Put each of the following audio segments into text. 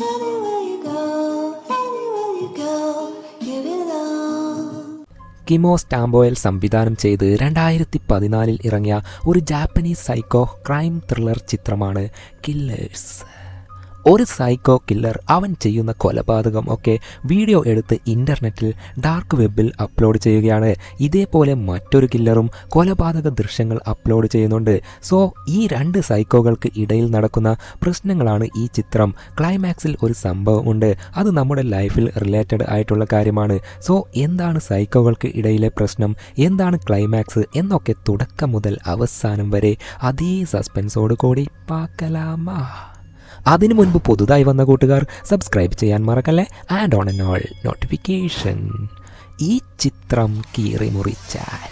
Anywhere you go, anywhere you go, give it all. കിമോ സ്റ്റാംബോയിൽ സംവിധാനം ചെയ്ത് 2014 ഇറങ്ങിയ ഒരു ജാപ്പനീസ് സൈക്കോ ക്രൈം ത്രില്ലർ ചിത്രമാണ് കില്ലേഴ്സ്. ഒരു സൈക്കോ കില്ലർ അവൻ ചെയ്യുന്ന കൊലപാതകം ഒക്കെ വീഡിയോ എടുത്ത് ഇൻ്റർനെറ്റിൽ ഡാർക്ക് വെബിൽ അപ്ലോഡ് ചെയ്യുകയാണ്. ഇതേപോലെ മറ്റൊരു കില്ലറും കൊലപാതക ദൃശ്യങ്ങൾ അപ്ലോഡ് ചെയ്യുന്നുണ്ട്. സോ ഈ രണ്ട് സൈക്കോകൾക്ക് ഇടയിൽ നടക്കുന്ന പ്രശ്നങ്ങളാണ് ഈ ചിത്രം. ക്ലൈമാക്സിൽ ഒരു സംഭവമുണ്ട്, അത് നമ്മുടെ ലൈഫിൽ റിലേറ്റഡ് ആയിട്ടുള്ള കാര്യമാണ്. സോ എന്താണ് സൈക്കോകൾക്ക് ഇടയിലെ പ്രശ്നം, എന്താണ് ക്ലൈമാക്സ് എന്നൊക്കെ തുടക്കം മുതൽ അവസാനം വരെ അതേ സസ്പെൻസോട് കൂടി പാക്കലാമാ. അതിനു മുൻപ് പുതുതായി വന്ന കൂട്ടുകാർ സബ്സ്ക്രൈബ് ചെയ്യാൻ മറക്കല്ലേ. And on and all notification. ഈ ചിത്രം കീറി മുറിച്ചാൽ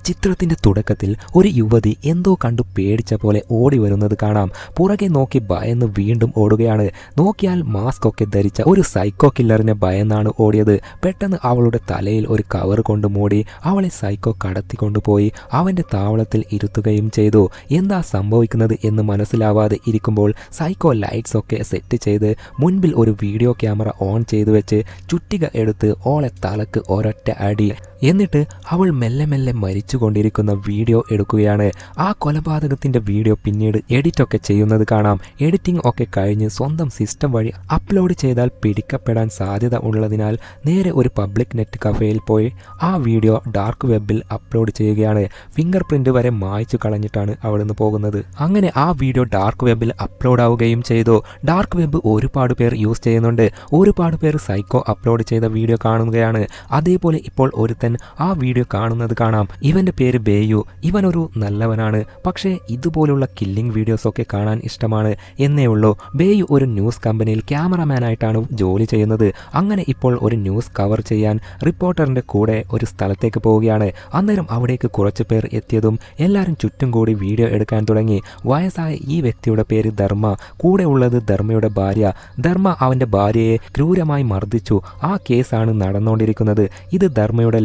ചിത്രത്തിൻ്റെ തുടക്കത്തിൽ ഒരു യുവതി എന്തോ കണ്ടു പേടിച്ച പോലെ ഓടി വരുന്നത് കാണാം. പുറകെ നോക്കി ഭയന്ന് വീണ്ടും ഓടുകയാണ്. നോക്കിയാൽ മാസ്ക് ഒക്കെ ധരിച്ച ഒരു സൈക്കോ കില്ലറിനെ ഭയന്നാണ് ഓടിയത്. പെട്ടെന്ന് അവളുടെ തലയിൽ ഒരു കവർ കൊണ്ട് മൂടി അവളെ സൈക്കോ കടത്തിക്കൊണ്ടുപോയി അവൻ്റെ താവളത്തിൽ ഇരുത്തുകയും ചെയ്തു. എന്താ സംഭവിക്കുന്നത് എന്ന് മനസ്സിലാവാതെ ഇരിക്കുമ്പോൾ സൈക്കോ ലൈറ്റ്സ് ഒക്കെ സെറ്റ് ചെയ്ത് മുൻപിൽ ഒരു വീഡിയോ ക്യാമറ ഓൺ ചെയ്തു വെച്ച് ചുറ്റിക എടുത്ത് ഓളെ തലക്ക് ഒരൊറ്റ അടി. എന്നിട്ട് അവൾ മെല്ലെ മെല്ലെ മരിച്ചുകൊണ്ടിരിക്കുന്ന വീഡിയോ എടുക്കുകയാണ്. ആ കൊലപാതകത്തിൻ്റെ വീഡിയോ പിന്നീട് എഡിറ്റൊക്കെ ചെയ്യുന്നത് കാണാം. എഡിറ്റിംഗ് ഒക്കെ കഴിഞ്ഞ് സ്വന്തം സിസ്റ്റം വഴി അപ്ലോഡ് ചെയ്താൽ പിടിക്കപ്പെടാൻ സാധ്യത ഉള്ളതിനാൽ നേരെ ഒരു പബ്ലിക് നെറ്റ് കഫേയിൽ പോയി ആ വീഡിയോ ഡാർക്ക് വെബിൽ അപ്ലോഡ് ചെയ്യുകയാണ്. ഫിംഗർ പ്രിൻ്റ് വരെ മായ്ച്ചു കളഞ്ഞിട്ടാണ് അവിടുന്ന് പോകുന്നത്. അങ്ങനെ ആ വീഡിയോ ഡാർക്ക് വെബിൽ അപ്ലോഡ് ആവുകയും ചെയ്തു. ഡാർക്ക് വെബ് ഒരുപാട് പേർ യൂസ് ചെയ്യുന്നുണ്ട്. ഒരുപാട് പേർ സൈക്കോ അപ്ലോഡ് ചെയ്ത വീഡിയോ കാണുകയാണ്. അതേപോലെ ഇപ്പോൾ ഒരുത്തൻ ആ വീഡിയോ കാണുന്നത് കാണാം. ഇവന്റെ പേര് ബേയു. ഇവനൊരു നല്ലവനാണ്, പക്ഷേ ഇതുപോലുള്ള കില്ലിംഗ് വീഡിയോസ് ഒക്കെ കാണാൻ ഇഷ്ടമാണ് എന്നേ ഉള്ളൂ. ബേയു ഒരു ന്യൂസ് കമ്പനിയിൽ ക്യാമറമാനായിട്ടാണ് ജോലി ചെയ്യുന്നത്. അങ്ങനെ ഇപ്പോൾ ഒരു ന്യൂസ് കവർ ചെയ്യാൻ റിപ്പോർട്ടറിന്റെ കൂടെ ഒരു സ്ഥലത്തേക്ക് പോവുകയാണ്. അന്നേരം അവിടേക്ക് കുറച്ച് പേർ എത്തിയതും എല്ലാവരും ചുറ്റും കൂടി വീഡിയോ എടുക്കാൻ തുടങ്ങി. വയസ്സായ ഈ വ്യക്തിയുടെ പേര് ധർമ്മ. കൂടെ ഉള്ളത് ധർമ്മയുടെ ഭാര്യ. ധർമ്മ അവന്റെ ഭാര്യയെ ക്രൂരമായി മർദ്ദിച്ചു. ആ കേസാണ് നടന്നുകൊണ്ടിരിക്കുന്നത്. ഇത് ധർമ്മയുടെ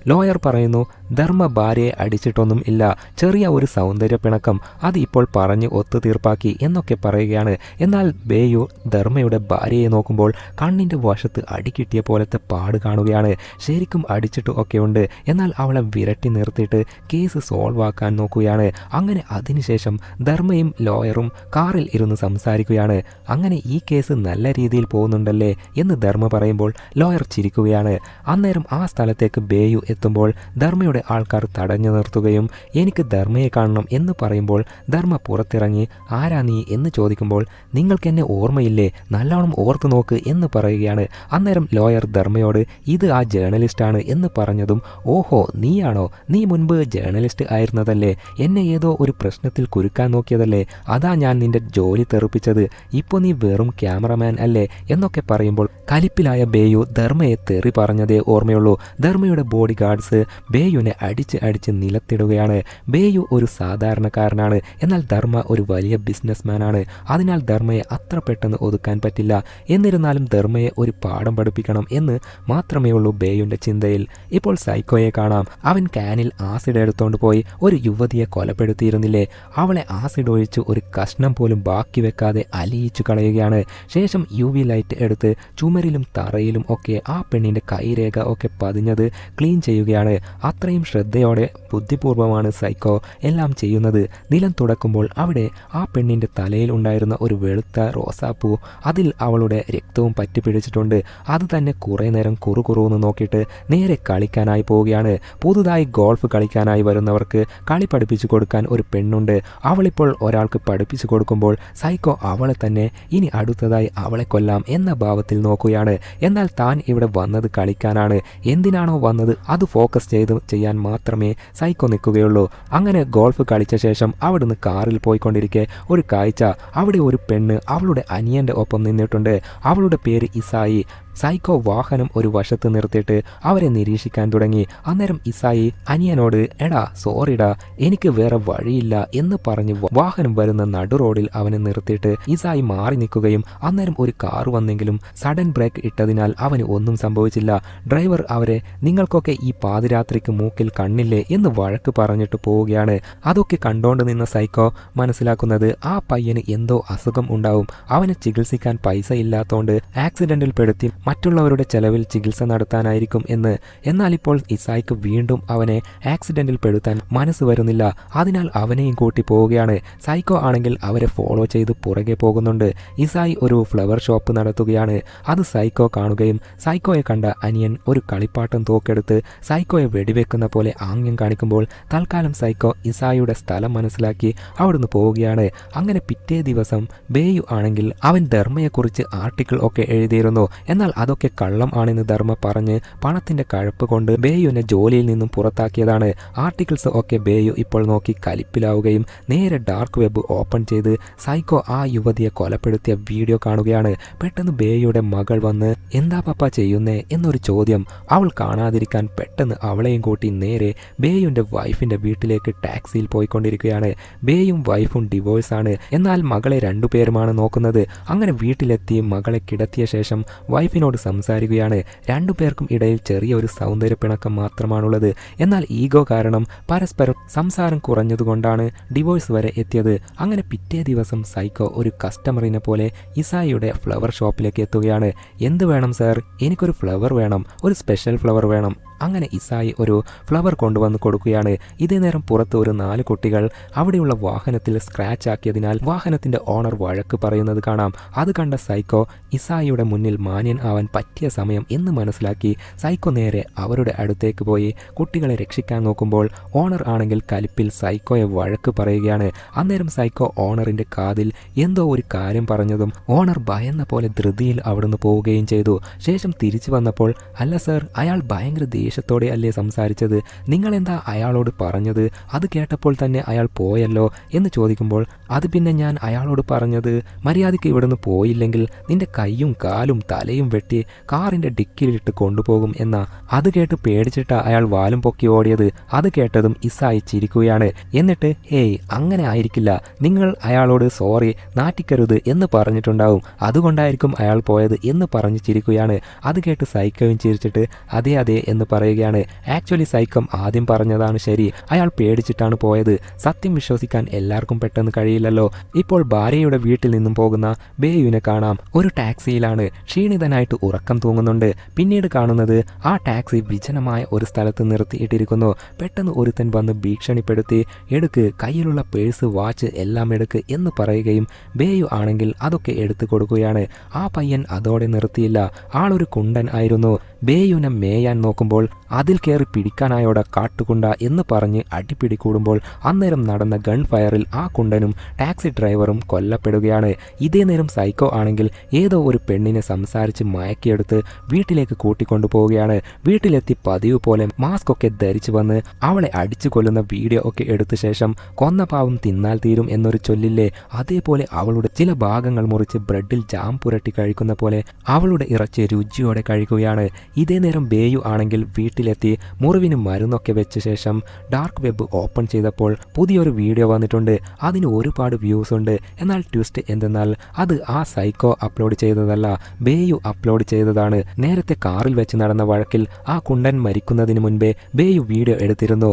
ലോയർ പറയുന്നു ധർമ്മ ഭാര്യയെ അടിച്ചിട്ടൊന്നും ഇല്ല, ചെറിയ ഒരു സൗന്ദര്യ പിണക്കം, അത് ഇപ്പോൾ പറഞ്ഞ് ഒത്തുതീർപ്പാക്കി എന്നൊക്കെ പറയുകയാണ്. എന്നാൽ ബേയു ധർമ്മയുടെ ഭാര്യയെ നോക്കുമ്പോൾ കണ്ണിൻ്റെ വശത്ത് അടി കിട്ടിയ പോലത്തെ പാട് കാണുകയാണ്. ശരിക്കും അടിച്ചിട്ട് ഒക്കെ ഉണ്ട്. എന്നാൽ അവളെ വിരട്ടി നിർത്തിയിട്ട് കേസ് സോൾവ് ആക്കാൻ നോക്കുകയാണ്. അങ്ങനെ അതിനുശേഷം ധർമ്മയും ലോയറും കാറിൽ ഇരുന്ന് സംസാരിക്കുകയാണ്. അങ്ങനെ ഈ കേസ് നല്ല രീതിയിൽ പോകുന്നുണ്ടല്ലേ എന്ന് ധർമ്മ പറയുമ്പോൾ ലോയർ ചിരിക്കുകയാണ്. അന്നേരം ആ സ്ഥലത്തേക്ക് ബേയു എത്തുമ്പോൾ ധർമ്മയുടെ ആൾക്കാർ തടഞ്ഞു നിർത്തുകയും എനിക്ക് ധർമ്മയെ കാണണം എന്ന് പറയുമ്പോൾ ധർമ്മ പുറത്തിറങ്ങി ആരാ നീ എന്ന് ചോദിക്കുമ്പോൾ നിങ്ങൾക്ക് എന്നെ ഓർമ്മയില്ലേ, നല്ലോണം ഓർത്തു നോക്ക് എന്ന് പറയുകയാണ്. അന്നേരം ലോയർ ധർമ്മയോട് ഇത് ആ ജേർണലിസ്റ്റാണ് എന്ന് പറഞ്ഞതും ഓഹോ നീയാണോ, നീ മുൻപ് ജേർണലിസ്റ്റ് ആയിരുന്നതല്ലേ, എന്നെ ഏതോ ഒരു പ്രശ്നത്തിൽ കുരുക്കാൻ നോക്കിയതല്ലേ, അതാ ഞാൻ നിന്റെ ജോലി തെറിപ്പിച്ചത്, ഇപ്പോൾ നീ വെറും ക്യാമറമാൻ അല്ലേ എന്നൊക്കെ പറയുമ്പോൾ കലിപ്പിലായ ബേയു ധർമ്മയെ തെറി പറഞ്ഞതേ ഓർമ്മയുള്ളൂ. ധർമ്മയുടെ ബോഡി ഗാർഡ്സ് ബേയുവിനെ അടിച്ച് നിലത്തിടുകയാണ്. ബേയു ഒരു സാധാരണക്കാരനാണ്, എന്നാൽ ധർമ്മ ഒരു വലിയ ബിസിനസ്മാനാണ്. അതിനാൽ ധർമ്മയെ അത്ര പെട്ടെന്ന് ഒതുക്കാൻ പറ്റില്ല. എന്നിരുന്നാലും ധർമ്മയെ ഒരു പാഠം പഠിപ്പിക്കണം എന്ന് മാത്രമേ ഉള്ളൂ ബേയുവിൻ്റെ ചിന്തയിൽ. ഇപ്പോൾ സൈക്കോയെ കാണാം. അവൻ ക്യാനിൽ ആസിഡ് എടുത്തുകൊണ്ട് പോയി ഒരു യുവതിയെ കൊലപ്പെടുത്തിയിരുന്നില്ലേ, അവളെ ആസിഡ് ഒഴിച്ച് ഒരു കഷ്ണം പോലും ബാക്കി വെക്കാതെ അലിയിച്ചു കളയുകയാണ്. ശേഷം UV ലൈറ്റ് എടുത്ത് ചുമരിലും തറയിലും ഒക്കെ ആ പെണ്ണിൻ്റെ കൈരേഖ ഒക്കെ പതിഞ്ഞത് ക്ലീൻ ചെയ്യുകയാണ്. അത്രയും ശ്രദ്ധയോടെ ബുദ്ധിപൂർവമാണ് സൈക്കോ എല്ലാം ചെയ്യുന്നത്. നിലം തുടക്കുമ്പോൾ അവിടെ ആ പെണ്ണിൻ്റെ തലയിൽ ഉണ്ടായിരുന്ന ഒരു വെളുത്ത റോസാപ്പൂ, അതിൽ അവളുടെ രക്തവും പറ്റിപ്പിടിച്ചിട്ടുണ്ട്. അത് തന്നെ കുറേ നേരം കുറുകുറുന്ന് നോക്കിയിട്ട് നേരെ കളിക്കാനായി പോവുകയാണ്. പുതുതായി ഗോൾഫ് കളിക്കാനായി വരുന്നവർക്ക് കളി പഠിപ്പിച്ചു കൊടുക്കാൻ ഒരു പെണ്ണുണ്ട്. അവളിപ്പോൾ ഒരാൾക്ക് പഠിപ്പിച്ചു കൊടുക്കുമ്പോൾ സൈക്കോ അവളെ തന്നെ ഇനി അടുത്തതായി അവളെ കൊല്ലാം എന്ന ഭാവത്തിൽ നോക്കുകയാണ്. എന്നാൽ താൻ ഇവിടെ വന്നത് കളിക്കാനാണ്, എന്തിനാണോ വന്നത് അത് ഫോക്കസ് ചെയ്യാൻ മാത്രമേ സൈക്കോ നിൽക്കുകയുള്ളൂ. അങ്ങനെ ഗോൾഫ് കളിച്ച ശേഷം അവിടുന്ന് കാറിൽ പോയിക്കൊണ്ടിരിക്കെ ഒരു കാഴ്ച, അവിടെ ഒരു പെണ്ണ് അവളുടെ അനിയൻ്റെ ഒപ്പം നിന്നിട്ടുണ്ട്. അവളുടെ പേര് ഇസായി. സൈക്കോ വാഹനം ഒരു വശത്ത് നിർത്തിയിട്ട് അവരെ നിരീക്ഷിക്കാൻ തുടങ്ങി. അന്നേരം ഇസായി അനിയനോട് എടാ സോറിടാ എനിക്ക് വേറെ വഴിയില്ല എന്ന് പറഞ്ഞ് വാഹനം വരുന്ന നടു റോഡിൽ അവനെ നിർത്തിയിട്ട് ഇസായി മാറി നിൽക്കുകയും അന്നേരം ഒരു കാർ വന്നെങ്കിലും സഡൻ ബ്രേക്ക് ഇട്ടതിനാൽ അവന് ഒന്നും സംഭവിച്ചില്ല. ഡ്രൈവർ അവരെ നിങ്ങൾക്കൊക്കെ ഈ പാതിരാത്രിക്ക് മൂക്കിൽ കണ്ണില്ലേ എന്ന് വഴക്ക് പറഞ്ഞിട്ട് പോവുകയാണ്. അതൊക്കെ കണ്ടോണ്ട് നിന്ന സൈക്കോ മനസ്സിലാക്കുന്നത് ആ പയ്യന് എന്തോ അസുഖം ഉണ്ടാവും, അവനെ ചികിത്സിക്കാൻ പൈസ ഇല്ലാത്തോണ്ട് ആക്സിഡന്റിൽ പെടുത്തി മറ്റുള്ളവരുടെ ചെലവിൽ ചികിത്സ നടത്താനായിരിക്കും എന്ന്. എന്നാൽ ഇപ്പോൾ ഇസായിക്ക് വീണ്ടും അവനെ ആക്സിഡന്റിൽ പെടുത്താൻ മനസ്സ് വരുന്നില്ല. അതിനാൽ അവനെയും കൂട്ടി പോവുകയാണ്. സൈക്കോ ആണെങ്കിൽ അവരെ ഫോളോ ചെയ്ത് പുറകെ പോകുന്നുണ്ട്. ഇസായി ഒരു ഫ്ലവർ ഷോപ്പ് നടത്തുകയാണ്. അത് സൈക്കോ കാണുകയും സൈക്കോയെ കണ്ട അനിയൻ ഒരു കളിപ്പാട്ടം തോക്കെടുത്ത് സൈക്കോയെ വെടിവെക്കുന്ന പോലെ ആംഗ്യം കാണിക്കുമ്പോൾ തൽക്കാലം സൈക്കോ ഇസായിയുടെ സ്ഥലം മനസ്സിലാക്കി അവിടുന്ന് പോവുകയാണ്. അങ്ങനെ പിറ്റേ ദിവസം ബേയു ആണെങ്കിൽ അവൻ ധർമ്മയെക്കുറിച്ച് ആർട്ടിക്കിൾ ഒക്കെ എഴുതിയിരുന്നു. എന്നാൽ അതൊക്കെ കള്ളം ആണെന്ന് ധർമ്മ പറഞ്ഞ് പണത്തിന്റെ കഴപ്പ് കൊണ്ട് ബേയുവിനെ ജോലിയിൽ നിന്നും പുറത്താക്കിയതാണ്. ആർട്ടിക്കിൾസ് ഒക്കെ ബേയു ഇപ്പോൾ നോക്കി കലിപ്പിലാവുകയും നേരെ ഡാർക്ക് വെബ് ഓപ്പൺ ചെയ്ത് സൈക്കോ ആ യുവതിയെ കൊലപ്പെടുത്തിയ വീഡിയോ കാണുകയാണ്. പെട്ടെന്ന് ബേയുടെ മകൾ വന്ന് എന്താ പപ്പ ചെയ്യുന്നേ എന്നൊരു ചോദ്യം. അവൾ കാണാതിരിക്കാൻ പെട്ടെന്ന് അവളെയും കൂട്ടി നേരെ ബേയുവിന്റെ വൈഫിന്റെ വീട്ടിലേക്ക് ടാക്സിയിൽ പോയിക്കൊണ്ടിരിക്കുകയാണ്. ബേയും വൈഫും ഡിവോഴ്സ് ആണ്. എന്നാൽ മകളെ രണ്ടുപേരുമാണ് നോക്കുന്നത്. അങ്ങനെ വീട്ടിലെത്തി മകളെ കിടത്തിയ ശേഷം വൈഫിനോട് സംസാരിക്കുകയാണ്. രണ്ടുപേർക്കും ഇടയിൽ ചെറിയൊരു സൗന്ദര്യപ്പിണക്കം മാത്രമാണുള്ളത്. എന്നാൽ ഈഗോ കാരണം പരസ്പരം സംസാരം കുറഞ്ഞതുകൊണ്ടാണ് ഡിവോഴ്സ് വരെ എത്തിയത്. അങ്ങനെ പിറ്റേ ദിവസം സൈക്കോ ഒരു കസ്റ്റമറിനെ പോലെ ഇസായിയുടെ ഫ്ലവർ ഷോപ്പിലേക്ക് എത്തുകയാണ്. എന്ത് വേണം സാർ? എനിക്കൊരു ഫ്ലവർ വേണം, ഒരു സ്പെഷ്യൽ ഫ്ലവർ വേണം. അങ്ങനെ ഇസായി ഒരു ഫ്ലവർ കൊണ്ടുവന്ന് കൊടുക്കുകയാണ്. ഇതേ നേരം പുറത്ത് ഒരു 4 കുട്ടികൾ അവിടെയുള്ള വാഹനത്തിൽ സ്ക്രാച്ച് ആക്കിയതിനാൽ വാഹനത്തിന്റെ ഓണർ വഴക്ക് പറയുന്നത് കാണാം. അത് കണ്ട സൈക്കോ ഇസായിയുടെ മുന്നിൽ മാന്യൻ ആവാൻ പറ്റിയ സമയം എന്ന് മനസ്സിലാക്കി സൈക്കോ നേരെ അവരുടെ അടുത്തേക്ക് പോയി കുട്ടികളെ രക്ഷിക്കാൻ നോക്കുമ്പോൾ ഓണർ ആണെങ്കിൽ കലിപ്പിൽ സൈക്കോയെ വഴക്ക് പറയുകയാണ്. അന്നേരം സൈക്കോ ഓണറിന്റെ കാതിൽ എന്തോ ഒരു കാര്യം പറഞ്ഞതും ഓണർ ഭയന്ന പോലെ ധൃതിയിൽ അവിടുന്ന് പോവുകയും ചെയ്തു. ശേഷം തിരിച്ചു വന്നപ്പോൾ അല്ല സർ, അയാൾ ഭയങ്കര ദേഷ്യത്തോടെ അല്ലേ സംസാരിച്ചത്, നിങ്ങളെന്താ അയാളോട് പറഞ്ഞത്? അത് കേട്ടപ്പോൾ തന്നെ അയാൾ പോയല്ലോ എന്ന് ചോദിക്കുമ്പോൾ അത് പിന്നെ ഞാൻ അയാളോട് പറഞ്ഞത് മര്യാദയ്ക്ക് ഇവിടുന്ന് പോയില്ലെങ്കിൽ നിന്റെ കൈയും കാലും തലയും വെട്ടി കാറിന്റെ ഡിക്കിലിട്ട് കൊണ്ടുപോകും എന്നാ. അത് കേട്ട് പേടിച്ചിട്ടാ അയാൾ വാലും പൊക്കി ഓടിയത്. അത് കേട്ടതും ഇസായി ചിരിക്കുകയാണ്. എന്നിട്ട് ഹേയ് അങ്ങനെ ആയിരിക്കില്ല, നിങ്ങൾ അയാളോട് സോറി നാറ്റിക്കരുത് എന്ന് പറഞ്ഞിട്ടുണ്ടാവും, അതുകൊണ്ടായിരിക്കും അയാൾ പോയത് എന്ന് പറഞ്ഞു ചിരിക്കുകയാണ്. അത് കേട്ട് സൈക്കോയും ചിരിച്ചിട്ട് അതെ അതെ എന്ന് പറയുകയാണ്. ആക്ച്വലി സൈക്കോ ആദ്യം പറഞ്ഞതാണ് ശരി, അയാൾ പേടിച്ചിട്ടാണ് പോയത്. സത്യം വിശ്വസിക്കാൻ എല്ലാവർക്കും പെട്ടെന്ന് കഴിയില്ലല്ലോ. ഇപ്പോൾ ഭാര്യയുടെ വീട്ടിൽ നിന്നും പോകുന്ന ബേയുവിനെ കാണാം. ഒരു ടാക്സിയിലാണ്, ക്ഷീണിതനായിട്ട് ഉറക്കം തൂങ്ങുന്നുണ്ട്. പിന്നീട് കാണുന്നത് ആ ടാക്സി വിജനമായ ഒരു സ്ഥലത്ത് നിർത്തിയിട്ടിരിക്കുന്നു. പെട്ടെന്ന് ഒരുത്തൻ വന്ന് ഭീഷണിപ്പെടുത്തി എടുക്ക്, കയ്യിലുള്ള പേഴ്സ് വാച്ച് എല്ലാം എടുക്ക് എന്ന് പറയുകയും ബേയു ആണെങ്കിൽ അതൊക്കെ എടുത്തു കൊടുക്കുകയാണ്. ആ പയ്യൻ അതോടെ നിർത്തിയില്ല. ആളൊരു കുണ്ടൻ ആയിരുന്നു. ബേയുവിനെ മേയാൻ നോക്കുമ്പോൾ അതിൽ കയറി പിടിക്കാനായോടെ കാട്ടുകുണ്ട എന്ന് പറഞ്ഞ് അടിപിടി കൂടുമ്പോൾ അന്നേരം നടന്ന ഗൺ ഫയറിൽ ആ കുണ്ടനും ടാക്സി ഡ്രൈവറും കൊല്ലപ്പെടുകയാണ്. ഇതേ നേരം സൈക്കോ ആണെങ്കിൽ ഏതോ ഒരു പെണ്ണിനെ സംസാരിച്ച് മയക്കിയെടുത്ത് വീട്ടിലേക്ക് കൂട്ടിക്കൊണ്ടു പോവുകയാണ്. വീട്ടിലെത്തി പതിവ് പോലെ മാസ്ക് ഒക്കെ ധരിച്ചു വന്ന് അവളെ അടിച്ചു കൊല്ലുന്ന വീഡിയോ ഒക്കെ എടുത്ത ശേഷം കൊന്ന പാവം തിന്നാൽ തീരും എന്നൊരു ചൊല്ലില്ലേ, അതേപോലെ അവളുടെ ചില ഭാഗങ്ങൾ മുറിച്ച് ബ്രെഡിൽ ജാം പുരട്ടി കഴിക്കുന്ന പോലെ അവളുടെ ഇറച്ചി രുചിയോടെ കഴിക്കുകയാണ്. ഇതേ നേരം ബേയു ആണെങ്കിൽ വീട്ടിലെത്തി മുറിവിന് മരുന്നൊക്കെ വെച്ച ശേഷം ഡാർക്ക് വെബ് ഓപ്പൺ ചെയ്തപ്പോൾ പുതിയൊരു വീഡിയോ വന്നിട്ടുണ്ട്. അതിന് ഒരുപാട് വ്യൂസ് ഉണ്ട്. എന്നാൽ ട്വിസ്റ്റ് എന്തെന്നാൽ അത് ആ സൈക്കോ അപ്ലോഡ് ചെയ്തതല്ല, ബേയു അപ്ലോഡ് ചെയ്തതാണ്. നേരത്തെ കാറിൽ വെച്ച് നടന്ന വഴക്കിൽ ആ കുണ്ടൻ മരിക്കുന്നതിന് മുൻപേ ബേയു വീഡിയോ എടുത്തിരുന്നു.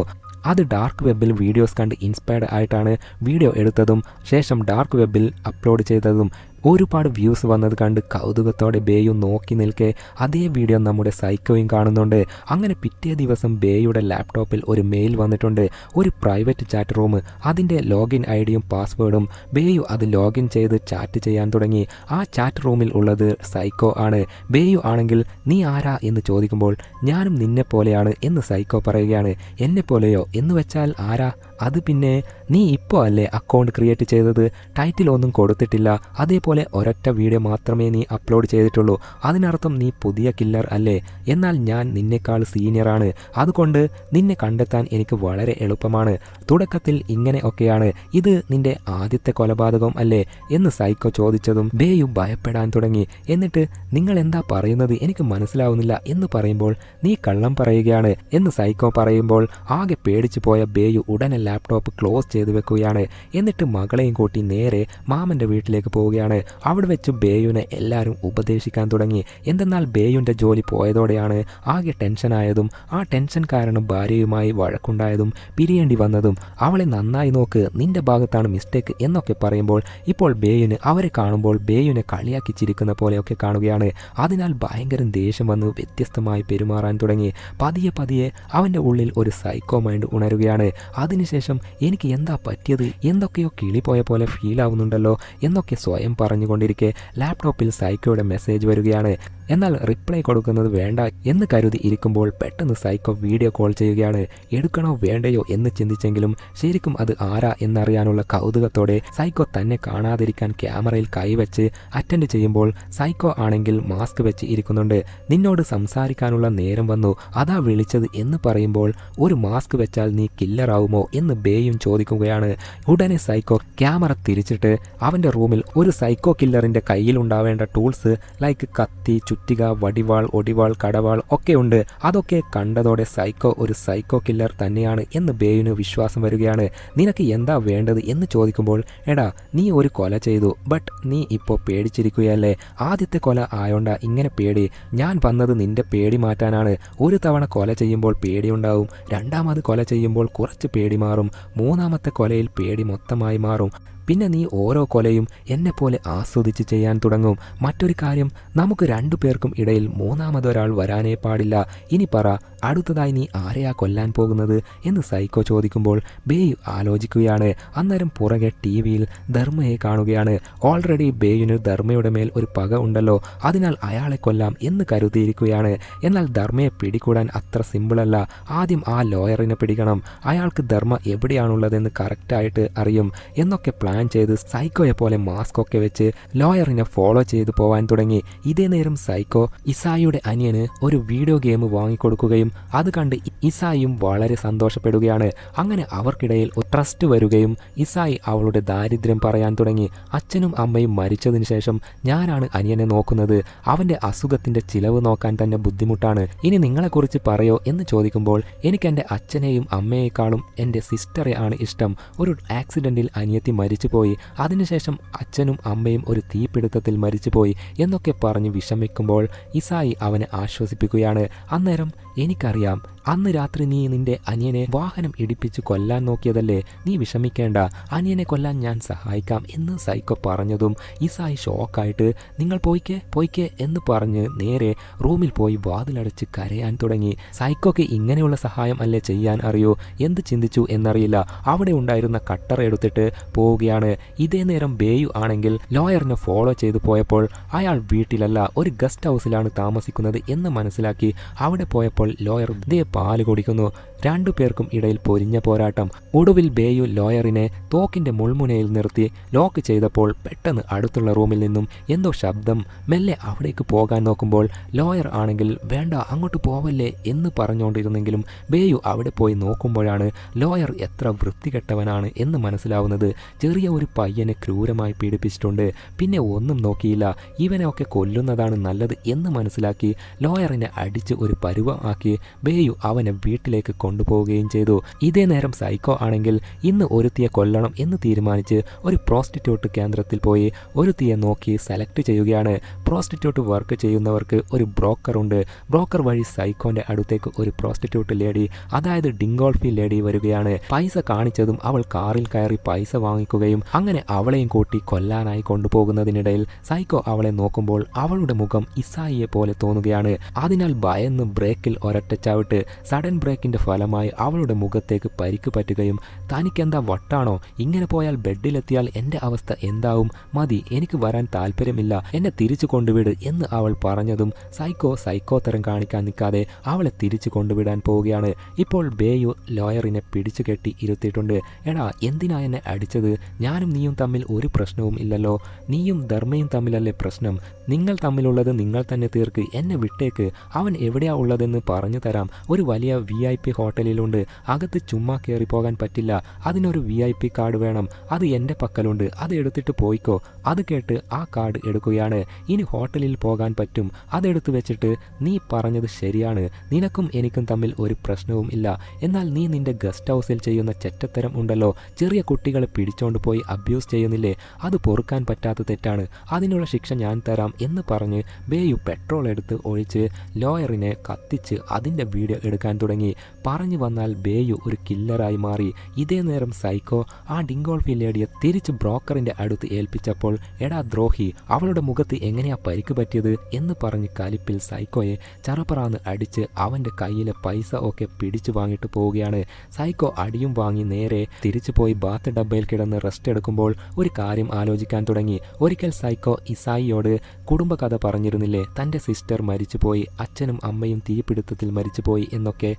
അത് ഡാർക്ക് വെബിൽ വീഡിയോസ് കണ്ട് ഇൻസ്പയർഡ് ആയിട്ടാണ് വീഡിയോ എടുത്തതും ശേഷം ഡാർക്ക് വെബിൽ അപ്ലോഡ് ചെയ്തതും. ഒരുപാട് വ്യൂസ് വന്നത് കണ്ട് കൗതുകത്തോടെ ബേയു നോക്കി നിൽക്കെ അതേ വീഡിയോ നമ്മുടെ സൈക്കോയും കാണുന്നുണ്ട്. അങ്ങനെ പിറ്റേ ദിവസം ബേയുടെ ലാപ്ടോപ്പിൽ ഒരു മെയിൽ വന്നിട്ടുണ്ട്, ഒരു പ്രൈവറ്റ് ചാറ്റ് റൂം. അതിൻ്റെ ലോഗിൻ ഐഡിയും പാസ്വേഡും. ബേയു അത് ലോഗിൻ ചെയ്ത് ചാറ്റ് ചെയ്യാൻ തുടങ്ങി. ആ ചാറ്റ് റൂമിൽ ഉള്ളത് സൈക്കോ ആണ്. ബേയു ആണെങ്കിൽ നീ ആരാ എന്ന് ചോദിക്കുമ്പോൾ ഞാനും നിന്നെ പോലെയാണ് എന്ന് സൈക്കോ പറയുകയാണ്. എന്നെ പോലെയോ എന്ന് വെച്ചാൽ ആരാ? അത് പിന്നെ നീ ഇപ്പോൾ അല്ലേ അക്കൗണ്ട് ക്രിയേറ്റ് ചെയ്തത്, ടൈറ്റിൽ ഒന്നും കൊടുത്തിട്ടില്ല, അതേപോലെ ഇതേപോലെ ഒരൊറ്റ വീഡിയോ മാത്രമേ നീ അപ്ലോഡ് ചെയ്തിട്ടുള്ളൂ, അതിനർത്ഥം നീ പുതിയ കില്ലർ അല്ലേ? എന്നാൽ ഞാൻ നിന്നേക്കാൾ സീനിയറാണ്, അതുകൊണ്ട് നിന്നെ കണ്ടെത്താൻ എനിക്ക് വളരെ എളുപ്പമാണ്. തുടക്കത്തിൽ ഇങ്ങനെ ഒക്കെയാണ്. ഇത് നിന്റെ ആദ്യത്തെ കൊലപാതകം അല്ലേ എന്ന് സൈക്കോ ചോദിച്ചതും ബേയു ഭയപ്പെടാൻ തുടങ്ങി. എന്നിട്ട് നിങ്ങൾ എന്താ പറയുന്നത്, എനിക്ക് മനസ്സിലാവുന്നില്ല എന്ന് പറയുമ്പോൾ നീ കള്ളം പറയുകയാണ് എന്ന് സൈക്കോ പറയുമ്പോൾ ആകെ പേടിച്ചു പോയ ബേയു ഉടനെ ലാപ്ടോപ്പ് ക്ലോസ് ചെയ്ത് വെക്കുകയാണ്. എന്നിട്ട് മകളെയും കൂട്ടി നേരെ മാമന്റെ വീട്ടിലേക്ക് പോവുകയാണ്. അവിടെ വെച്ച് ബേയുവിനെ എല്ലാവരും ഉപദേശിക്കാൻ തുടങ്ങി. എന്തെന്നാൽ ബേയുവിൻ്റെ ജോലി പോയതോടെയാണ് ആകെ ടെൻഷനായതും ആ ടെൻഷൻ കാരണം ഭാര്യയുമായി വഴക്കുണ്ടായതും പിരിയേണ്ടി വന്നതും. അവളെ നന്നായി നോക്ക്, നിന്റെ ഭാഗത്താണ് മിസ്റ്റേക്ക് എന്നൊക്കെ പറയുമ്പോൾ ഇപ്പോൾ ബേയുവിന് അവരെ കാണുമ്പോൾ ബേയുവിനെ കളിയാക്കി ചിരിക്കുന്ന പോലെയൊക്കെ കാണുകയാണ്. അതിനാൽ ഭയങ്കര ദേഷ്യം വന്ന് വ്യത്യസ്തമായി പെരുമാറാൻ തുടങ്ങി. പതിയെ പതിയെ അവൻ്റെ ഉള്ളിൽ ഒരു സൈക്കോ മൈൻഡ് ഉണരുകയാണ്. അതിനുശേഷം എനിക്ക് എന്താ പറ്റിയത്, എന്തൊക്കെയോ കിളി പോയ പോലെ ഫീൽ ആവുന്നുണ്ടല്ലോ എന്നൊക്കെ സ്വയം പറഞ്ഞുകൊണ്ടിരിക്കെ ലാപ്ടോപ്പിൽ സൈക്കോയുടെ മെസ്സേജ് വരികയാണ്. എന്നാൽ റിപ്ലൈ കൊടുക്കുന്നത് വേണ്ട എന്ന് കരുതി ഇരിക്കുമ്പോൾ പെട്ടെന്ന് സൈക്കോ വീഡിയോ കോൾ ചെയ്യുകയാണ്. എടുക്കണോ വേണ്ടയോ എന്ന് ചിന്തിച്ചെങ്കിലും ശരിക്കും അത് ആരാ എന്നറിയാനുള്ള കൗതുകത്തോടെ സൈക്കോ തന്നെ കാണാതിരിക്കാൻ ക്യാമറയിൽ കൈവച്ച് അറ്റൻഡ് ചെയ്യുമ്പോൾ സൈക്കോ ആണെങ്കിൽ മാസ്ക് വെച്ച് ഇരിക്കുന്നുണ്ട്. നിന്നോട് സംസാരിക്കാനുള്ള നേരം വന്നു, അതാ വിളിച്ചത് എന്ന് പറയുമ്പോൾ ഒരു മാസ്ക് വെച്ചാൽ നീ കില്ലറാവുമോ എന്ന് ബേയും ചോദിക്കുകയാണ്. ഉടനെ സൈക്കോ ക്യാമറ തിരിച്ചിട്ട് അവൻ്റെ റൂമിൽ ഒരു സൈക്കോ കില്ലറിൻ്റെ കയ്യിലുണ്ടാവേണ്ട ടൂൾസ് ലൈക്ക് കത്തി, ചുറ്റിക, വടിവാൾ, ഒടിവാൾ, കടവാൾ ഒക്കെ ഉണ്ട്. അതൊക്കെ കണ്ടതോടെ സൈക്കോ ഒരു സൈക്കോ കില്ലർ തന്നെയാണ് എന്ന് ബേയുവിന് വിശ്വാസം വരികയാണ്. നിനക്ക് എന്താ വേണ്ടത് എന്ന് ചോദിക്കുമ്പോൾ എടാ നീ ഒരു കൊല ചെയ്തു, ബട്ട് നീ ഇപ്പോൾ പേടിച്ചിരിക്കുകയല്ലേ? ആദ്യത്തെ കൊല ആയോണ്ടാ ഇങ്ങനെ പേടി. ഞാൻ വന്നത് നിന്റെ പേടി മാറ്റാനാണ്. ഒരു തവണ കൊല ചെയ്യുമ്പോൾ പേടിയുണ്ടാവും, രണ്ടാമത് കൊല ചെയ്യുമ്പോൾ കുറച്ച് പേടി മാറും, മൂന്നാമത്തെ കൊലയിൽ പേടി മൊത്തമായി മാറും. പിന്നെ നീ ഓരോ കൊലയും എന്നെപ്പോലെ ആസ്വദിച്ച് ചെയ്യാൻ തുടങ്ങും. മറ്റൊരു കാര്യം, നമുക്ക് രണ്ടു പേർക്കും ഇടയിൽ മൂന്നാമതൊരാൾ വരാനേ പാടില്ല. ഇനി പറ, അടുത്തതായി നീ ആരെയാ കൊല്ലാൻ പോകുന്നത് എന്ന് സൈക്കോ ചോദിക്കുമ്പോൾ ബേയു ആലോചിക്കുകയാണ്. അന്നേരം പുറകെ ടി വിയിൽ ധർമ്മയെ കാണുകയാണ്. ഓൾറെഡി ബേയുവിന് ധർമ്മയുടെ മേൽ ഒരു പക ഉണ്ടല്ലോ, അതിനാൽ അയാളെ കൊല്ലാം എന്ന് കരുതിയിരിക്കുകയാണ്. എന്നാൽ ധർമ്മയെ പിടികൂടാൻ അത്ര സിമ്പിളല്ല. ആദ്യം ആ ലോയറിനെ പിടിക്കണം, അയാൾക്ക് ധർമ്മ എവിടെയാണുള്ളതെന്ന് കറക്റ്റായിട്ട് അറിയും എന്നൊക്കെ പ്ലാൻ ചെയ്ത് സൈക്കോയെ പോലെ മാസ്ക് ഒക്കെ വെച്ച് ലോയറിനെ ഫോളോ ചെയ്ത് പോവാൻ തുടങ്ങി. ഇതേ നേരം സൈക്കോ ഇസായിയുടെ അനിയന് ഒരു വീഡിയോ ഗെയിം വാങ്ങിക്കൊടുക്കുകയും അത് കണ്ട് ഇസായിയും വളരെ സന്തോഷപ്പെടുകയാണ്. അങ്ങനെ അവർക്കിടയിൽ ട്രസ്റ്റ് വരികയും ഇസായി അവളുടെ ദാരിദ്ര്യം പറയാൻ തുടങ്ങി. അച്ഛനും അമ്മയും മരിച്ചതിന് ശേഷം ഞാനാണ് അനിയനെ നോക്കുന്നത്, അവൻ്റെ അസുഖത്തിൻ്റെ ചിലവ് നോക്കാൻ തന്നെ ബുദ്ധിമുട്ടാണ്, ഇനി നിങ്ങളെക്കുറിച്ച് പറയോ എന്ന് ചോദിക്കുമ്പോൾ എനിക്ക് എൻ്റെ അച്ഛനെയും അമ്മയെക്കാളും എൻ്റെ സിസ്റ്ററെ ആണ് ഇഷ്ടം. ഒരു ആക്സിഡൻറ്റിൽ അനിയത്തി മരിച്ചുപോയി, അതിനുശേഷം അച്ഛനും അമ്മയും ഒരു തീപിടുത്തത്തിൽ മരിച്ചുപോയി എന്നൊക്കെ പറഞ്ഞ് വിഷമിക്കുമ്പോൾ ഇസായി അവനെ ആശ്വസിപ്പിക്കുകയാണ്. അന്നേരം എനിക്കറിയാം, അന്ന് രാത്രി നീ നിന്റെ അനിയനെ വാഹനം ഇടിപ്പിച്ച് കൊല്ലാൻ നോക്കിയതല്ലേ, നീ വിഷമിക്കേണ്ട, അനിയനെ കൊല്ലാൻ ഞാൻ സഹായിക്കാം എന്ന് സൈക്കോ പറഞ്ഞതും ഇസായി ഷോക്കായിട്ട് നിങ്ങൾ പോയിക്കേ എന്ന് പറഞ്ഞ് നേരെ റൂമിൽ പോയി വാതിലടച്ച് കരയാൻ തുടങ്ങി. സൈക്കോക്ക് ഇങ്ങനെയുള്ള സഹായം അല്ലേ ചെയ്യാൻ അറിയൂ, എന്ത് ചിന്തിച്ചു എന്നറിയില്ല. അവിടെ ഉണ്ടായിരുന്ന കട്ടർ എടുത്തിട്ട് പോവുകയാണ്. ഇതേ നേരം ബേയു ആണെങ്കിൽ ലോയറിനെ ഫോളോ ചെയ്തു പോയപ്പോൾ അയാൾ വീട്ടിലല്ല, ഒരു ഗസ്റ്റ് ഹൗസിലാണ് താമസിക്കുന്നത് എന്ന് മനസ്സിലാക്കി അവിടെ പോയപ്പോൾ ലോയർ ദേ പാല് കുടിക്കുന്നു. രണ്ടു പേർക്കും ഇടയിൽ പൊരിഞ്ഞ പോരാട്ടം. ഒടുവിൽ ബേയു ലോയറിനെ തോക്കിന്റെ മുൾമുനയിൽ നിർത്തി ലോക്ക് ചെയ്തപ്പോൾ പെട്ടെന്ന് അടുത്തുള്ള റൂമിൽ നിന്നും എന്തോ ശബ്ദം. മെല്ലെ അവിടേക്ക് പോകാൻ നോക്കുമ്പോൾ ലോയർ ആണെങ്കിൽ വേണ്ട അങ്ങോട്ട് പോവല്ലേ എന്ന് പറഞ്ഞുകൊണ്ടിരുന്നെങ്കിലും ബേയു അവിടെ പോയി നോക്കുമ്പോഴാണ് ലോയർ എത്ര വൃത്തികെട്ടവനാണ് എന്ന് മനസ്സിലാവുന്നത്. ചെറിയ ഒരു പയ്യനെ ക്രൂരമായി പീഡിപ്പിച്ചിട്ടുണ്ട്, പിന്നെ ഒന്നും നോക്കിയില്ല, ഇവനെ ഒക്കെ കൊല്ലുന്നതാണ് നല്ലത് എന്ന് മനസ്സിലാക്കി ലോയറിനെ അടിച്ച് ഒരു പരുവം ആക്കി ബേയു അവനെ വീട്ടിലേക്ക് കൊണ്ടുപോവുകയും ചെയ്തു. ഇതേ നേരം സൈക്കോ ആണെങ്കിൽ ഇന്ന് ഒരുത്തിയെ കൊല്ലണം എന്ന് തീരുമാനിച്ച് ഒരു പ്രോസ്റ്റിറ്റ്യൂട്ട് കേന്ദ്രത്തിൽ പോയി ഒരുത്തിയെ നോക്കി സെലക്ട് ചെയ്യുകയാണ്. പ്രോസ്റ്റിറ്റ്യൂട്ട് വർക്ക് ചെയ്യുന്നവർക്ക് ഒരു ബ്രോക്കർ ഉണ്ട്. ബ്രോക്കർ വഴി സൈക്കോന്റെ അടുത്തേക്ക് ഒരു പ്രോസ്റ്റിറ്റ്യൂട്ട് ലേഡി, അതായത് ഡിങ്കോൾഫി ലേഡി വരികയാണ്. പൈസ കാണിച്ചതും അവൾ കാറിൽ കയറി പൈസ വാങ്ങിക്കുകയും അങ്ങനെ അവളെയും കൂട്ടി കൊല്ലാനായി കൊണ്ടുപോകുന്നതിനിടയിൽ സൈക്കോ അവളെ നോക്കുമ്പോൾ അവളുടെ മുഖം ഇസായിയെ പോലെ തോന്നുകയാണ്. അതിനാൽ ഭയന്ന് ബ്രേക്കിൽ ഒരൊറ്റ ചവിട്ട്. സഡൻ ബ്രേക്കിന്റെ ഫലം ഫലമായി അവളുടെ മുഖത്തേക്ക് പരിക്ക് പറ്റുകയും തനിക്കെന്താ വട്ടാണോ, ഇങ്ങനെ പോയാൽ ബെഡിലെത്തിയാൽ എൻ്റെ അവസ്ഥ എന്താവും, മതി, എനിക്ക് വരാൻ താല്പര്യമില്ല, എന്നെ തിരിച്ചു കൊണ്ടുവിട് എന്ന് അവൾ പറഞ്ഞതും സൈക്കോ തരം കാണിക്കാൻ നിൽക്കാതെ അവളെ തിരിച്ചു കൊണ്ടുവിടാൻ പോവുകയാണ്. ഇപ്പോൾ ബേയു ലോയറിനെ പിടിച്ചു കെട്ടി ഇരുത്തിയിട്ടുണ്ട്. എടാ, എന്തിനാ എന്നെ അടിച്ചത്? ഞാനും നീയും തമ്മിൽ ഒരു പ്രശ്നവും ഇല്ലല്ലോ, നീയും ധർമ്മയും തമ്മിലല്ലേ പ്രശ്നം, നിങ്ങൾ തമ്മിലുള്ളത് നിങ്ങൾ തന്നെ തീർക്ക്, എന്നെ വിട്ടേക്ക്, അവൻ എവിടെയാ ഉള്ളതെന്ന് പറഞ്ഞു തരാം, ഒരു വലിയ VIP ഹോട്ടലിലുണ്ട്, അകത്ത് ചുമ്മാ കയറി പോകാൻ പറ്റില്ല, അതിനൊരു VIP കാർഡ് വേണം, അത് എൻ്റെ പക്കലുണ്ട്, അത് എടുത്തിട്ട് പോയിക്കോ. അത് കേട്ട് ആ കാർഡ് എടുക്കുകയാണ്. ഇനി ഹോട്ടലിൽ പോകാൻ പറ്റും, അതെടുത്ത് വെച്ചിട്ട് നീ പറഞ്ഞത് ശരിയാണ്, നിനക്കും എനിക്കും തമ്മിൽ ഒരു പ്രശ്നവും ഇല്ല, എന്നാൽ നീ നിന്റെ ഗസ്റ്റ് ഹൗസിൽ ചെയ്യുന്ന ചെറ്റത്തരം ഉണ്ടല്ലോ, ചെറിയ കുട്ടികളെ പിടിച്ചോണ്ട് പോയി അബ്യൂസ് ചെയ്യുന്നില്ലേ, അത് പൊറുക്കാൻ പറ്റാത്ത തെറ്റാണ്, അതിനുള്ള ശിക്ഷ ഞാൻ തരാം എന്ന് പറഞ്ഞ് ബേയു പെട്രോൾ എടുത്ത് ഒഴിച്ച് ലോയറിനെ കത്തിച്ച് അതിൻ്റെ വീഡിയോ എടുക്കാൻ തുടങ്ങി. പറഞ്ഞു വന്നാൽ ബേയു ഒരു കില്ലറായി മാറി. ഇതേ നേരം സൈക്കോ ആ ഡിങ്കോൾഫി ലേഡിയെ തിരിച്ച് ബ്രോക്കറിൻ്റെ അടുത്ത് ഏൽപ്പിച്ചപ്പോൾ, എടാ ദ്രോഹി, അവളുടെ മുഖത്ത് എങ്ങനെയാ പരിക്ക് പറ്റിയത് എന്ന് പറഞ്ഞ് കലിപ്പിൽ സൈക്കോയെ ചറപ്പറാന്ന് അടിച്ച് അവൻ്റെ കയ്യിലെ പൈസ ഒക്കെ പിടിച്ചു വാങ്ങിയിട്ട് പോവുകയാണ്. സൈക്കോ അടിയും വാങ്ങി നേരെ തിരിച്ചു പോയി ബാത്ത് ഡബ്ബയിൽ കിടന്ന് റെസ്റ്റ് എടുക്കുമ്പോൾ ഒരു കാര്യം ആലോചിക്കാൻ തുടങ്ങി. ഒരിക്കൽ സൈക്കോ ഇസായിയോട് കുടുംബകഥ പറഞ്ഞിരുന്നില്ലേ, തൻ്റെ സിസ്റ്റർ മരിച്ചുപോയി, അച്ഛനും അമ്മയും തീപിടുത്തത്തിൽ മരിച്ചുപോയി എന്നൊക്കെ.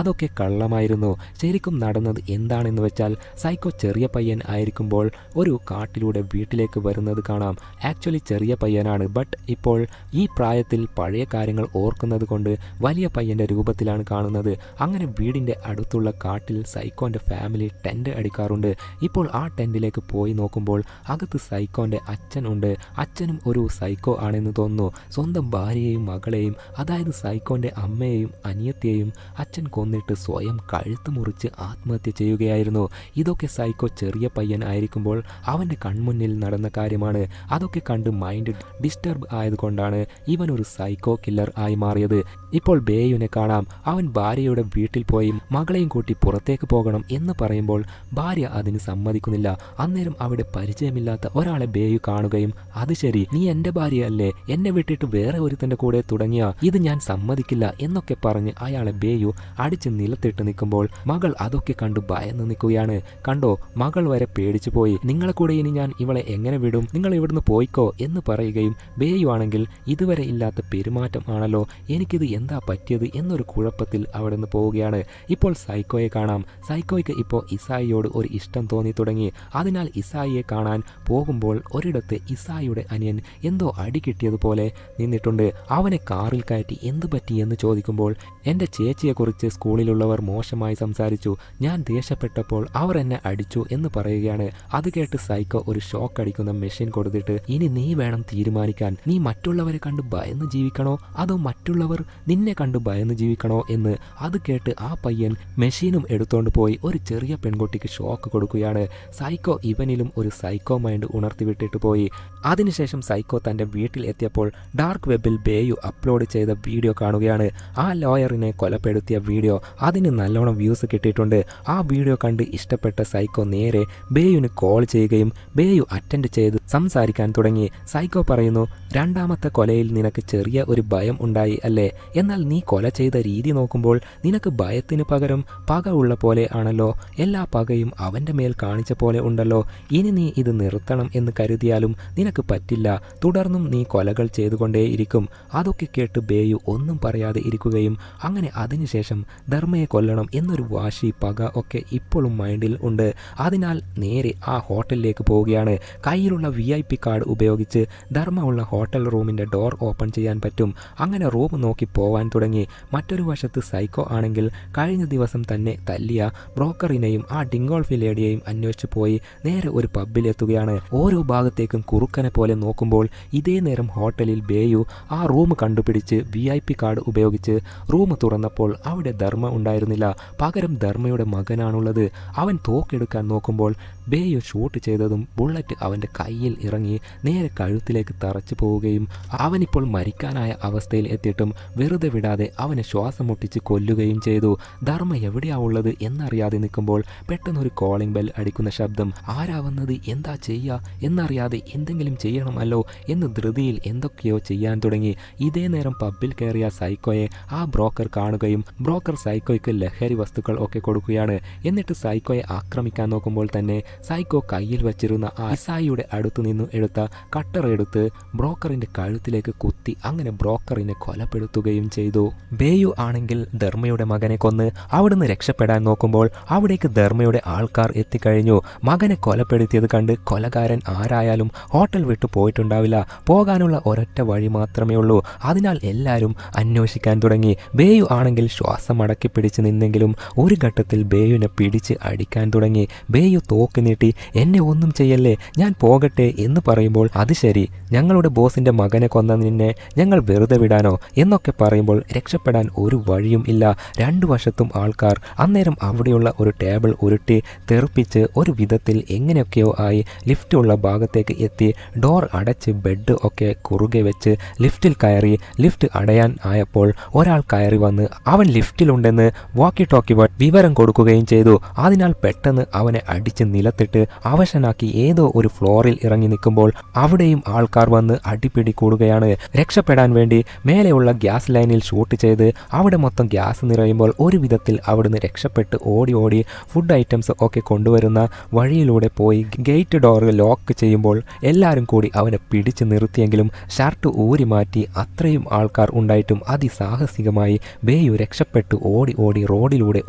അതൊക്കെ കള്ളമായിരുന്നു. ശരിക്കും നടന്നത് എന്താണെന്ന് വെച്ചാൽ സൈക്കോ ചെറിയ പയ്യൻ ആയിരിക്കുമ്പോൾ ഒരു കാട്ടിലൂടെ വീട്ടിലേക്ക് വരുന്നത് കാണാം. ആക്ച്വലി ചെറിയ പയ്യനാണ്, ബട്ട് ഇപ്പോൾ ഈ പ്രായത്തിൽ പഴയ കാര്യങ്ങൾ ഓർക്കുന്നത് കൊണ്ട് വലിയ പയ്യൻ്റെ രൂപത്തിലാണ് കാണുന്നത്. അങ്ങനെ വീടിൻ്റെ അടുത്തുള്ള കാട്ടിൽ സൈക്കോൻ്റെ ഫാമിലി ടെൻ്റ് അടിക്കാറുണ്ട്. ഇപ്പോൾ ആ ടെൻറ്റിലേക്ക് പോയി നോക്കുമ്പോൾ അകത്ത് സൈക്കോൻ്റെ അച്ഛൻ ഉണ്ട്. അച്ഛനും ഒരു സൈക്കോ ആണെന്ന് തോന്നുന്നു. സ്വന്തം ഭാര്യയെയും മകളെയും, അതായത് സൈക്കോൻ്റെ അമ്മയെയും അനിയത്തിയെയും അച്ഛൻ കൊന്നിട്ട് സ്വയം കഴുത്ത് മുറിച്ച് ആത്മഹത്യ ചെയ്യുകയായിരുന്നു. ഇതൊക്കെ സൈക്കോ ചെറിയ പയ്യൻ ആയിരിക്കുമ്പോൾ അവൻ്റെ കൺമുന്നിൽ നടന്ന കാര്യമാണ്. അതൊക്കെ കണ്ട് മൈൻഡ് ഡിസ്റ്റർബ് ആയതുകൊണ്ടാണ് ഇവൻ ഒരു സൈക്കോ കില്ലർ ആയി മാറിയത്. ഇപ്പോൾ ബേയുവിനെ കാണാം. അവൻ ഭാര്യയുടെ വീട്ടിൽ പോയി മകളെയും കൂട്ടി പുറത്തേക്ക് പോകണം എന്ന് പറയുമ്പോൾ ഭാര്യ അതിന് സമ്മതിക്കുന്നില്ല. അന്നേരം അവിടെ പരിചയമില്ലാത്ത ഒരാളെ ബേയു കാണുകയും, അത് ശരി, നീ എൻ്റെ ഭാര്യയല്ലേ, എന്നെ വിട്ടിട്ട് വേറെ ഒരുത്തൻ്റെ കൂടെ തുടങ്ങിയ, ഇത് ഞാൻ സമ്മതിക്കില്ല എന്നൊക്കെ പറഞ്ഞ് അയാളെ ബേയു അടിച്ച് നിലത്തിട്ട് നിൽക്കുമ്പോൾ മകൾ അതൊക്കെ കണ്ട് ഭയന്ന് നിൽക്കുകയാണ്. കണ്ടോ, മകൾ വരെ പേടിച്ചു പോയി, നിങ്ങളെ കൂടെ ഇനി ഞാൻ ഇവളെ എങ്ങനെ വിടും, നിങ്ങൾ ഇവിടുന്ന് പോയിക്കോ എന്ന് പറയുകയും, ബേയു ആണെങ്കിൽ ഇതുവരെ ഇല്ലാത്ത പെരുമാറ്റം ആണല്ലോ, എനിക്കിത് എന്താ പറ്റിയത് എന്നൊരു കുഴപ്പത്തിൽ അവിടെ നിന്ന് പോവുകയാണ്. ഇപ്പോൾ സൈക്കോയെ കാണാം. സൈക്കോയ്ക്ക് ഇപ്പോൾ ഇസായിയോട് ഒരു ഇഷ്ടം തോന്നി തുടങ്ങി. അതിനാൽ ഇസായിയെ കാണാൻ പോകുമ്പോൾ ഒരിടത്ത് ഇസായിയുടെ അനിയൻ എന്തോ അടി കിട്ടിയതുപോലെ നിന്നിട്ടുണ്ട്. അവനെ കാറിൽ കയറ്റി എന്തു പറ്റി എന്ന് ചോദിക്കുമ്പോൾ, എൻ്റെ ചേച്ചിയെക്കുറിച്ച് സ്കൂളിലുള്ളവർ മോശമായി സംസാരിച്ചു, ഞാൻ ദേഷ്യപ്പെട്ടപ്പോൾ അവർ എന്നെ അടിച്ചു എന്ന് പറയുകയാണ്. അത് കേട്ട് സൈക്കോ ഒരു ഷോക്ക് അടിക്കുന്ന മെഷീൻ കൊടുത്തിട്ട്, ഇനി നീ വേണം തീരുമാനിക്കാൻ, നീ മറ്റുള്ളവരെ കണ്ട് ഭയന്ന് ജീവിക്കണോ അതോ മറ്റുള്ളവർ നിന്നെ കണ്ട് ഭയന്ന് ജീവിക്കണോ എന്ന്. അത് കേട്ട് ആ പയ്യൻ മെഷീനും എടുത്തോണ്ട് പോയി ഒരു ചെറിയ പെൺകുട്ടിക്ക് ഷോക്ക് കൊടുക്കുകയാണ്. സൈക്കോ ഇവനിലും ഒരു സൈക്കോ മൈൻഡ് ഉണർത്തിവിട്ടിട്ട് പോയി. അതിനുശേഷം സൈക്കോ തൻ്റെ വീട്ടിൽ എത്തിയപ്പോൾ ഡാർക്ക് വെബിൽ ബേയു അപ്ലോഡ് ചെയ്ത വീഡിയോ കാണുകയാണ്. ആ ലോയറിനെ കൊലപ്പെടുത്തിയ വീഡിയോ. അതിന് നല്ലോണം വ്യൂസ് കിട്ടിയിട്ടുണ്ട്. ആ വീഡിയോ കണ്ട് ഇഷ്ടപ്പെട്ട സൈക്കോ നേരെ ബേയുവിന് കോൾ ചെയ്യുകയും ബേയു അറ്റൻഡ് ചെയ്ത് സംസാരിക്കാൻ തുടങ്ങി. സൈക്കോ പറയുന്നു, രണ്ടാമത്തെ കൊലയിൽ നിനക്ക് ചെറിയ ഒരു ഭയം ഉണ്ടായി അല്ലേ, എന്നാൽ നീ കൊല ചെയ്ത രീതി നോക്കുമ്പോൾ നിനക്ക് ഭയത്തിന് പകരം പക ഉള്ള പോലെ ആണല്ലോ, എല്ലാ പകയും അവൻ്റെ മേൽ കാണിച്ച പോലെ ഉണ്ടല്ലോ, ഇനി നീ ഇത് നിർത്തണം എന്ന് കരുതിയാലും നിനക്ക് പറ്റില്ല, തുടർന്നും നീ കൊലകൾ ചെയ്തുകൊണ്ടേയിരിക്കും. അതൊക്കെ കേട്ട് ബേയു ഒന്നും പറയാതെ ഇരിക്കുകയും അങ്ങനെ അതിനുശേഷം ധർമ്മയെ കൊല്ലണം എന്നൊരു വാശി, പക ഒക്കെ ഇപ്പോഴും മൈൻഡിൽ ഉണ്ട്. അതിനാൽ നേരെ ആ ഹോട്ടലിലേക്ക് പോവുകയാണ്. കയ്യിലുള്ള VIP കാർഡ് ഉപയോഗിച്ച് ധർമ്മ ഉള്ള ഹോട്ടൽ റൂമിൻ്റെ ഡോർ ഓപ്പൺ ചെയ്യാൻ പറ്റും. അങ്ങനെ റൂം നോക്കി പോവാൻ തുടങ്ങി. മറ്റൊരു വശത്ത് സൈക്കോ ആണെങ്കിൽ കഴിഞ്ഞ ദിവസം തന്നെ തല്ലിയ ബ്രോക്കറിനെയും ആ ഡിങ്കോൾഫി ലേഡിയെയും അന്വേഷിച്ച് പോയി നേരെ ഒരു പബ്ബിലെത്തുകയാണ്. ഓരോ ഭാഗത്തേക്കും കുറുക്കനെ പോലെ നോക്കുമ്പോൾ ഇതേ നേരം ഹോട്ടലിൽ ബേയു ആ റൂം കണ്ടുപിടിച്ച് VIP കാർഡ് ഉപയോഗിച്ച് റൂം തുറന്നപ്പോൾ അവിടെ ധർമ്മ ഉണ്ടായിരുന്നില്ല. പകരം ധർമ്മയുടെ മകനാണുള്ളത്. അവൻ തോക്കെടുക്കാൻ നോക്കുമ്പോൾ ബേയു ഷൂട്ട് ചെയ്തതും ബുള്ളറ്റ് അവൻ്റെ കയ്യിൽ ഇറങ്ങി നേരെ കഴുത്തിലേക്ക് തറച്ചു പോവുകയും അവനിപ്പോൾ മരിക്കാനായ അവസ്ഥയിൽ എത്തിയിട്ടും വെറുതെ വിടാതെ അവനെ ശ്വാസം മുട്ടിച്ച് കൊല്ലുകയും ചെയ്തു. ധർമ്മ എവിടെയാ ഉള്ളത് എന്നറിയാതെ നിൽക്കുമ്പോൾ പെട്ടെന്നൊരു കോളിംഗ് ബെൽ അടിക്കുന്ന ശബ്ദം. ആരാ വന്നത്, എന്താ ചെയ്യുക എന്നറിയാതെ എന്തെങ്കിലും എന്തെങ്കിലും ചെയ്യണമല്ലോ എന്ന് ധൃതിയിൽ എന്തൊക്കെയോ ചെയ്യാൻ തുടങ്ങി. ഇതേ നേരം പബ്ബിൽ കയറിയ സൈക്കോയെ ആ ബ്രോക്കർ കാണുകയും ബ്രോക്കർ സൈക്കോയ്ക്ക് ലഹരി വസ്തുക്കൾ ഒക്കെ കൊടുക്കുകയാണ്. എന്നിട്ട് സൈക്കോയെ ആക്രമിക്കാൻ നോക്കുമ്പോൾ തന്നെ സൈക്കോ കയ്യിൽ വച്ചിരുന്ന ആ ഇസായിയുടെ അടുത്തു നിന്നും എടുത്ത കട്ടർ എടുത്ത് ബ്രോക്കറിന്റെ കഴുത്തിലേക്ക് കുത്തി അങ്ങനെ ബ്രോക്കറിനെ കൊലപ്പെടുത്തുകയും ചെയ്തു. ബേയു ആണെങ്കിൽ ധർമ്മയുടെ മകനെ കൊന്ന് അവിടുന്ന് രക്ഷപ്പെടാൻ നോക്കുമ്പോൾ അവിടേക്ക് ധർമ്മയുടെ ആൾക്കാർ എത്തിക്കഴിഞ്ഞു. മകനെ കൊലപ്പെടുത്തിയത് കണ്ട് കൊലകാരൻ ആരായാലും ഹോട്ടൽ വിട്ടു പോയിട്ടുണ്ടാവില്ല. പോകാനുള്ള ഒരൊറ്റ വഴി മാത്രമേ ഉള്ളൂ. അതിനാൽ എല്ലാവരും അന്വേഷിക്കാൻ തുടങ്ങി. ബേയു ആണെങ്കിൽ ശ്വാസം അടക്കി പിടിച്ച് നിന്നെങ്കിലും ഒരു ഘട്ടത്തിൽ ബേയുവിനെ പിടിച്ച് അടിക്കാൻ തുടങ്ങി. ബേയു തോക്ക് നീട്ടി എന്നെ ഒന്നും ചെയ്യല്ലേ, ഞാൻ പോകട്ടെ എന്ന് പറയുമ്പോൾ അത് ശരി, ഞങ്ങളുടെ ബോസിന്റെ മകനെ കൊന്ന നിന്നെ ഞങ്ങൾ വെറുതെ വിടാനോ എന്നൊക്കെ പറയുമ്പോൾ രക്ഷപ്പെടാൻ ഒരു വഴിയും ഇല്ല. രണ്ടു വശത്തും ആൾക്കാർ. അന്നേരം അവിടെയുള്ള ഒരു ടേബിൾ ഉരുട്ടി തെറിപ്പിച്ച് ഒരു വിധത്തിൽ എങ്ങനെയൊക്കെയോ ആയി ലിഫ്റ്റുള്ള ഭാഗത്തേക്ക് എത്തി ഡോർ അടച്ച് ബെഡ് ഒക്കെ കുറുകെ വെച്ച് ലിഫ്റ്റിൽ കയറി. ലിഫ്റ്റ് അടയാൻ ആയപ്പോൾ ഒരാൾ കയറി വന്ന് അവൻ ലിഫ്റ്റിലുണ്ടെന്ന് വാക്കി ടോക്കി വിവരം കൊടുക്കുകയും ചെയ്തു. അതിനാൽ പെട്ടെന്ന് അവനെ അടിച്ച് നിലത്തിട്ട് അവശനാക്കി ഏതോ ഒരു ഫ്ലോറിൽ ഇറങ്ങി നിൽക്കുമ്പോൾ അവിടെയും ആൾക്കാർ വന്ന് അടിപിടി കൂടുകയാണ്. രക്ഷപ്പെടാൻ വേണ്ടി മേലെയുള്ള ഗ്യാസ് ലൈനിൽ ഷൂട്ട് ചെയ്ത് അവിടെ മൊത്തം ഗ്യാസ് നിറയുമ്പോൾ ഒരു വിധത്തിൽ അവിടുന്ന് രക്ഷപ്പെട്ട് ഓടി ഓടി ഫുഡ് ഐറ്റംസ് ഒക്കെ കൊണ്ടുവരുന്ന വഴിയിലൂടെ പോയി ഗേറ്റ് ഡോർ ലോക്ക് ചെയ്യുമ്പോൾ എല്ലാവരും കൂടി അവനെ പിടിച്ച് നിർത്തിയെങ്കിലും ഷർട്ട് ഊരി മാറ്റി അത്രയും ആൾക്കാർ ഉണ്ടായിട്ടും അതിസാഹസികമായി ബേയു രക്ഷപ്പെട്ടു ഓടി ഓടി റോഡിലൂടെ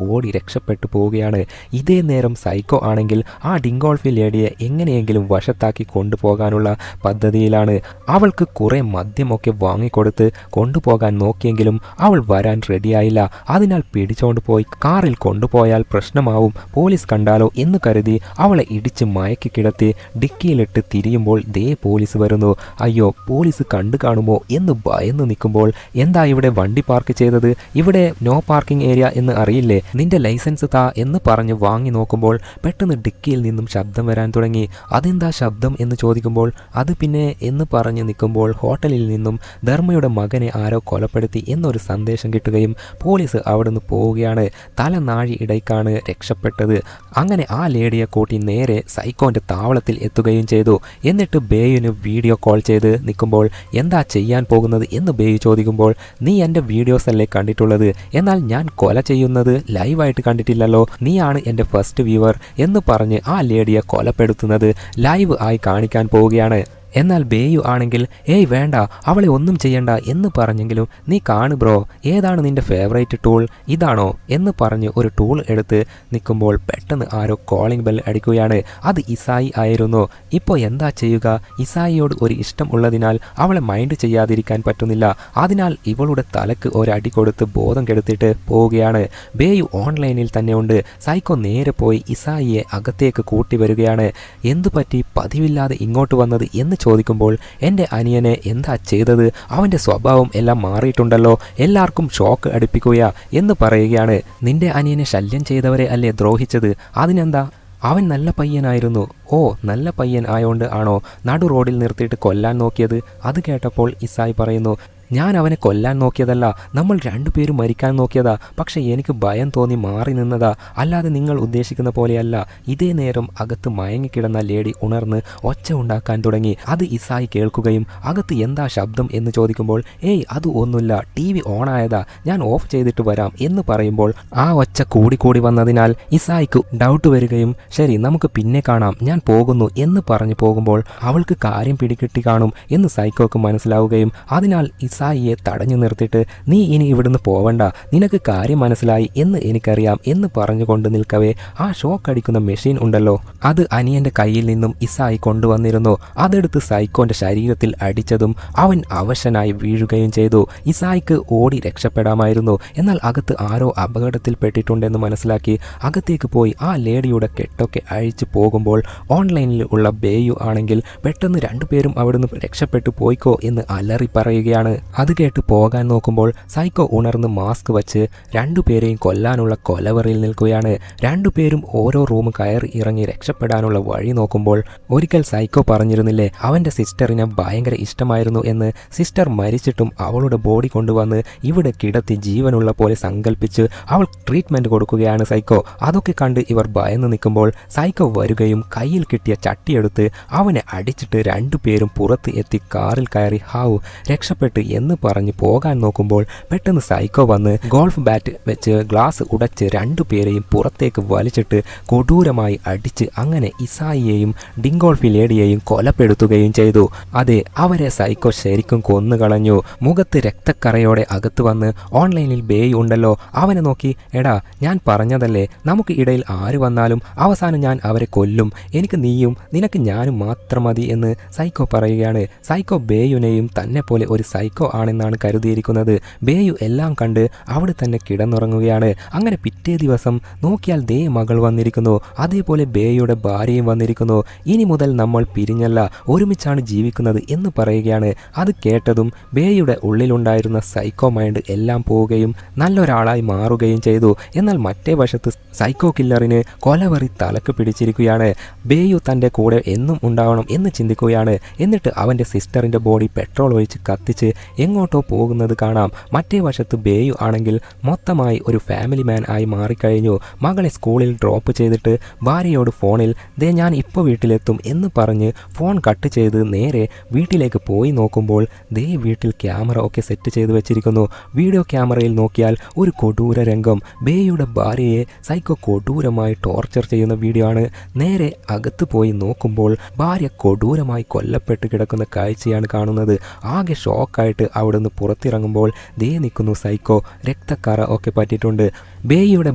ഓടി രക്ഷപ്പെട്ടു പോവുകയാണ്. ഇതേ നേരം സൈക്കോ ആണെങ്കിൽ ആ ഡിങ്കോൾഫി ലേഡിയെ എങ്ങനെയെങ്കിലും വശത്താക്കി കൊണ്ടുപോകാനുള്ള പദ്ധതിയിലാണ്. അവൾക്ക് കുറെ മദ്യമൊക്കെ വാങ്ങിക്കൊടുത്ത് കൊണ്ടുപോകാൻ നോക്കിയെങ്കിലും അവൾ വരാൻ റെഡിയായില്ല. അതിനാൽ പിടിച്ചോണ്ട് പോയി കാറിൽ കൊണ്ടുപോയാൽ പ്രശ്നമാവും, പോലീസ് കണ്ടാലോ എന്ന് കരുതി അവളെ ഇടിച്ച് മയക്കി കിടത്തി ഡിക്കിയിലിട്ട് തിരിയുമ്പോൾ ദേ പോലീസ് വരുന്നു. അയ്യോ, പോലീസ് കണ്ടു കാണുമോ എന്ന് ഭയന്ന് നിൽക്കുമ്പോൾ എന്താ ഇവിടെ വണ്ടി പാർക്ക് ചെയ്തത്, ഇവിടെ നോ പാർക്കിംഗ് ഏരിയ എന്ന് അറിയില്ലേ, നിന്റെ ലൈസൻസ് താ എന്ന് പറഞ്ഞ് വാങ്ങി നോക്കുമ്പോൾ പെട്ടെന്ന് ഡിക്കിയിൽ നിന്നും ശബ്ദം വരാൻ തുടങ്ങി. അതെന്താ ശബ്ദം എന്ന് ചോദിക്കുമ്പോൾ അത് പിന്നെ എന്ന് പറഞ്ഞ് നിൽക്കുമ്പോൾ ഹോട്ടലിൽ നിന്നും ധർമ്മയുടെ മകനെ ആരോ കൊലപ്പെടുത്തി എന്നൊരു സന്ദേശം കിട്ടുകയും പോലീസ് അവിടുന്ന് പോവുകയാണ്. തലനാഴി ഇടയ്ക്കാണ് രക്ഷപ്പെട്ടത്. അങ്ങനെ ആ ലേഡിയെ കൂട്ടി നേരെ സൈക്കോന്റെ താവളത്തിൽ എത്തുകയും ചെയ്തു. എന്നിട്ട് ബേയുവിന് വീഡിയോ കോൾ ചെയ്ത് നിൽക്കുമ്പോൾ എന്താ ചെയ്യാൻ പോകുന്നത് എന്ന് ബേയു ചോദിക്കുമ്പോൾ നീ എൻ്റെ വീഡിയോസ് അല്ലേ കണ്ടിട്ടുള്ളത്, എന്നാൽ ഞാൻ കൊല ചെയ്യുന്നത് ലൈവായിട്ട് കണ്ടിട്ടില്ലല്ലോ, നീയാണ് എൻ്റെ ഫസ്റ്റ് വ്യൂവർ എന്ന് പറഞ്ഞ് ആ ലേഡിയെ കൊലപ്പെടുത്തുന്നത് ലൈവ് ആയി കാണിക്കാൻ പോവുകയാണ്. എന്നാൽ ബേയു ആണെങ്കിൽ ഏയ് വേണ്ട, അവളെ ഒന്നും ചെയ്യണ്ട എന്ന് പറഞ്ഞെങ്കിലും നീ കാണു ബ്രോ, ഏതാണ് നിന്റെ ഫേവറേറ്റ് ടൂൾ, ഇതാണോ എന്ന് പറഞ്ഞ് ഒരു ടൂൾ എടുത്ത് നിൽക്കുമ്പോൾ പെട്ടെന്ന് ആരോ കോളിംഗ് ബെൽ അടിക്കുകയാണ്. അത് ഇസായി ആയിരുന്നു. ഇപ്പോൾ എന്താ ചെയ്യുക, ഇസായിയോട് ഒരു ഇഷ്ടം ഉള്ളതിനാൽ അവളെ മൈൻഡ് ചെയ്യാതിരിക്കാൻ പറ്റുന്നില്ല. അതിനാൽ ഇവളുടെ തലക്ക് ഒരടി കൊടുത്ത് ബോധം കെടുത്തിട്ട് പോവുകയാണ്. ബേയു ഓൺലൈനിൽ തന്നെ ഉണ്ട്. സൈക്കോ നേരെ പോയി ഇസായിയെ അകത്തേക്ക് കൂട്ടി വരികയാണ്. എന്തുപറ്റി പതിവില്ലാതെ ഇങ്ങോട്ട് വന്നത് എന്ന് ചോദിക്കുമ്പോൾ എൻ്റെ അനിയനെ എന്താ ചെയ്തത്, അവൻ്റെ സ്വഭാവം എല്ലാം മാറിയിട്ടുണ്ടല്ലോ, എല്ലാവർക്കും ഷോക്ക് അടിപ്പിക്കുക എന്ന് പറയുകയാണ്. നിന്റെ അനിയനെ ശല്യം ചെയ്തവരെ അല്ലേ ദ്രോഹിച്ചത്, അതിനെന്താ, അവൻ നല്ല പയ്യനായിരുന്നു. ഓ, നല്ല പയ്യൻ ആയോണ്ട് ആണോ നടു റോഡിൽ നിർത്തിയിട്ട് കൊല്ലാൻ നോക്കിയത്. അത് കേട്ടപ്പോൾ ഇസായി പറയുന്നു ഞാൻ അവനെ കൊല്ലാൻ നോക്കിയതല്ല, നമ്മൾ രണ്ടുപേരും മരിക്കാൻ നോക്കിയതാ, പക്ഷെ എനിക്ക് ഭയം തോന്നി മാറി നിന്നതാ, അല്ലാതെ നിങ്ങൾ ഉദ്ദേശിക്കുന്ന പോലെയല്ല. ഇതേ നേരം അകത്ത് മയങ്ങിക്കിടന്ന ലേഡി ഉണർന്ന് ഒച്ച ഉണ്ടാക്കാൻ തുടങ്ങി. അത് ഇസായി കേൾക്കുകയും അകത്ത് എന്താ ശബ്ദം എന്ന് ചോദിക്കുമ്പോൾ ഏയ് അത് ഒന്നുമില്ല, TV ഓണായതാ, ഞാൻ ഓഫ് ചെയ്തിട്ട് വരാം എന്ന് പറയുമ്പോൾ ആ ഒച്ച കൂടി വന്നതിനാൽ ഇസായിക്ക് ഡൗട്ട് വരികയും ശരി നമുക്ക് പിന്നെ കാണാം, ഞാൻ പോകുന്നു എന്ന് പറഞ്ഞു പോകുമ്പോൾ അവൾക്ക് കാര്യം പിടികിട്ടി കാണും എന്ന് സൈക്കോക്ക് മനസ്സിലാവുകയും അതിനാൽ ഇസായിയെ തടഞ്ഞു നിർത്തിയിട്ട് നീ ഇനി ഇവിടുന്ന് പോവണ്ട, നിനക്ക് കാര്യം മനസ്സിലായി എന്ന് എനിക്കറിയാം എന്ന് പറഞ്ഞുകൊണ്ട് നിൽക്കവേ ആ ഷോക്ക് അടിക്കുന്ന മെഷീൻ ഉണ്ടല്ലോ അത് അനിയന്റെ കയ്യിൽ നിന്നും ഇസായി കൊണ്ടുവന്നിരുന്നു. അതെടുത്ത് സൈക്കോന്റെ ശരീരത്തിൽ അടിച്ചതും അവൻ അവശനായി വീഴുകയും ചെയ്തു. ഇസായിക്ക് ഓടി രക്ഷപ്പെടാമായിരുന്നു. എന്നാൽ അകത്ത് ആരോ അപകടത്തിൽപ്പെട്ടിട്ടുണ്ടെന്ന് മനസ്സിലാക്കി അകത്തേക്ക് പോയി ആ ലേഡിയുടെ കെട്ടൊക്കെ അഴിച്ചു പോകുമ്പോൾ ഓൺലൈനിൽ ഉള്ള ബേയു ആണെങ്കിൽ പെട്ടെന്ന് രണ്ടുപേരും അവിടുന്ന് രക്ഷപ്പെട്ടു പോയിക്കോ എന്ന് അലറി പറയുകയാണ്. അത് കേട്ട് പോകാൻ നോക്കുമ്പോൾ സൈക്കോ ഉണർന്ന് മാസ്ക് വച്ച് രണ്ടുപേരെയും കൊല്ലാനുള്ള കൊലവറിയിൽ നിൽക്കുകയാണ്. രണ്ടുപേരും ഓരോ റൂം കയറി ഇറങ്ങി രക്ഷപ്പെടാനുള്ള വഴി നോക്കുമ്പോൾ ഒരിക്കൽ സൈക്കോ പറഞ്ഞിരുന്നില്ലേ അവൻ്റെ സിസ്റ്ററിനെ ഭയങ്കര ഇഷ്ടമായിരുന്നു എന്ന്. സിസ്റ്റർ മരിച്ചിട്ടും അവളുടെ ബോഡി കൊണ്ടുവന്ന് ഇവിടെ കിടത്തി ജീവനുള്ള പോലെ സങ്കല്പിച്ച് അവൾ ട്രീറ്റ്മെൻറ്റ് കൊടുക്കുകയാണ് സൈക്കോ. അതൊക്കെ കണ്ട് ഇവർ ഭയന്ന് നിൽക്കുമ്പോൾ സൈക്കോ വരികയും കയ്യിൽ കിട്ടിയ ചട്ടിയെടുത്ത് അവനെ അടിച്ചിട്ട് രണ്ടുപേരും പുറത്ത് എത്തി കാറിൽ കയറി ഹാവ് രക്ഷപ്പെട്ട് എന്ന് പറഞ്ഞ് പോകാൻ നോക്കുമ്പോൾ പെട്ടെന്ന് സൈക്കോ വന്ന് ഗോൾഫ് ബാറ്റ് വെച്ച് ഗ്ലാസ് ഉടച്ച് രണ്ടുപേരെയും പുറത്തേക്ക് വലിച്ചിട്ട് കൊടൂരമായി അടിച്ച് അങ്ങനെ ഇസായിയെയും ഡിങ്കോൾഫി ലേഡിയെയും കൊലപ്പെടുത്തുകയും ചെയ്തു. അതെ, അവരെ സൈക്കോ ശരിക്കും കൊന്നുകളഞ്ഞു. മുഖത്ത് രക്തക്കറയോടെ അകത്ത് വന്ന് ഓൺലൈനിൽ ബേയ് ഉണ്ടല്ലോ അവനെ നോക്കി എടാ ഞാൻ പറഞ്ഞതല്ലേ നമുക്ക് ഇടയിൽ ആര് വന്നാലും അവസാനം ഞാൻ അവരെ കൊല്ലും, എനിക്ക് നീയും നിനക്ക് ഞാനും മാത്രം മതി എന്ന് സൈക്കോ പറയുകയാണ്. സൈക്കോ ബേയുനെയും തന്നെ പോലെ ഒരു സൈക്കോ ആണെന്നാണ് കരുതിയിരിക്കുന്നത്. ബേയു എല്ലാം കണ്ട് അവിടെ തന്നെ കിടന്നുറങ്ങുകയാണ്. അങ്ങനെ പിറ്റേ ദിവസം നോക്കിയാൽ ദേ മകൾ വന്നിരിക്കുന്നു. അതേപോലെ ബേയുടെ ഭാര്യയും വന്നിരിക്കുന്നു. ഇനി മുതൽ നമ്മൾ പിരിഞ്ഞല്ല ഒരുമിച്ചാണ് ജീവിക്കുന്നത് എന്ന് പറയുകയാണ്. അത് കേട്ടതും ബേയുടെ ഉള്ളിലുണ്ടായിരുന്ന സൈക്കോ മൈൻഡ് എല്ലാം പോവുകയും നല്ലൊരാളായി മാറുകയും ചെയ്തു. എന്നാൽ മറ്റേ വശത്ത് സൈക്കോ കില്ലറിന് കൊലവറി തലക്ക് പിടിച്ചിരിക്കുകയാണ്. ബേയു തൻ്റെ കൂടെ എന്നും ഉണ്ടാവണം എന്ന് ചിന്തിക്കുകയാണ്. എന്നിട്ട് അവൻ്റെ സിസ്റ്ററിൻ്റെ ബോഡി പെട്രോൾ ഒഴിച്ച് കത്തിച്ച് എങ്ങോട്ടോ പോകുന്നത് കാണാം. മറ്റേ വശത്ത് ബേയു ആണെങ്കിൽ മൊത്തമായി ഒരു ഫാമിലി മാൻ ആയി മാറിക്കഴിഞ്ഞു. മകളെ സ്കൂളിൽ ഡ്രോപ്പ് ചെയ്തിട്ട് ഭാര്യയോട് ഫോണിൽ ദേ ഞാൻ ഇപ്പോൾ വീട്ടിലെത്തും എന്ന് പറഞ്ഞ് ഫോൺ കട്ട് ചെയ്ത് നേരെ വീട്ടിലേക്ക് പോയി നോക്കുമ്പോൾ ദേ വീട്ടിൽ ക്യാമറ ഒക്കെ സെറ്റ് ചെയ്ത് വെച്ചിരിക്കുന്നു. വീഡിയോ ക്യാമറയിൽ നോക്കിയാൽ ഒരു കൊടൂര രംഗം. ബേയുടെ ഭാര്യയെ സൈക്കോ കൊടൂരമായി ടോർച്ചർ ചെയ്യുന്ന വീഡിയോ ആണ്. നേരെ അകത്ത് പോയി നോക്കുമ്പോൾ ഭാര്യ കൊടൂരമായി കൊല്ലപ്പെട്ട് കിടക്കുന്ന കാഴ്ചയാണ് കാണുന്നത്. ആകെ ഷോക്കായിട്ട് അവിടുന്ന് പുറത്തിറങ്ങുമ്പോൾ ദേ നിൽക്കുന്നു സൈക്കോ. രക്തക്കറ ഒക്കെ പറ്റിയിട്ടുണ്ട്. ബേയുടെ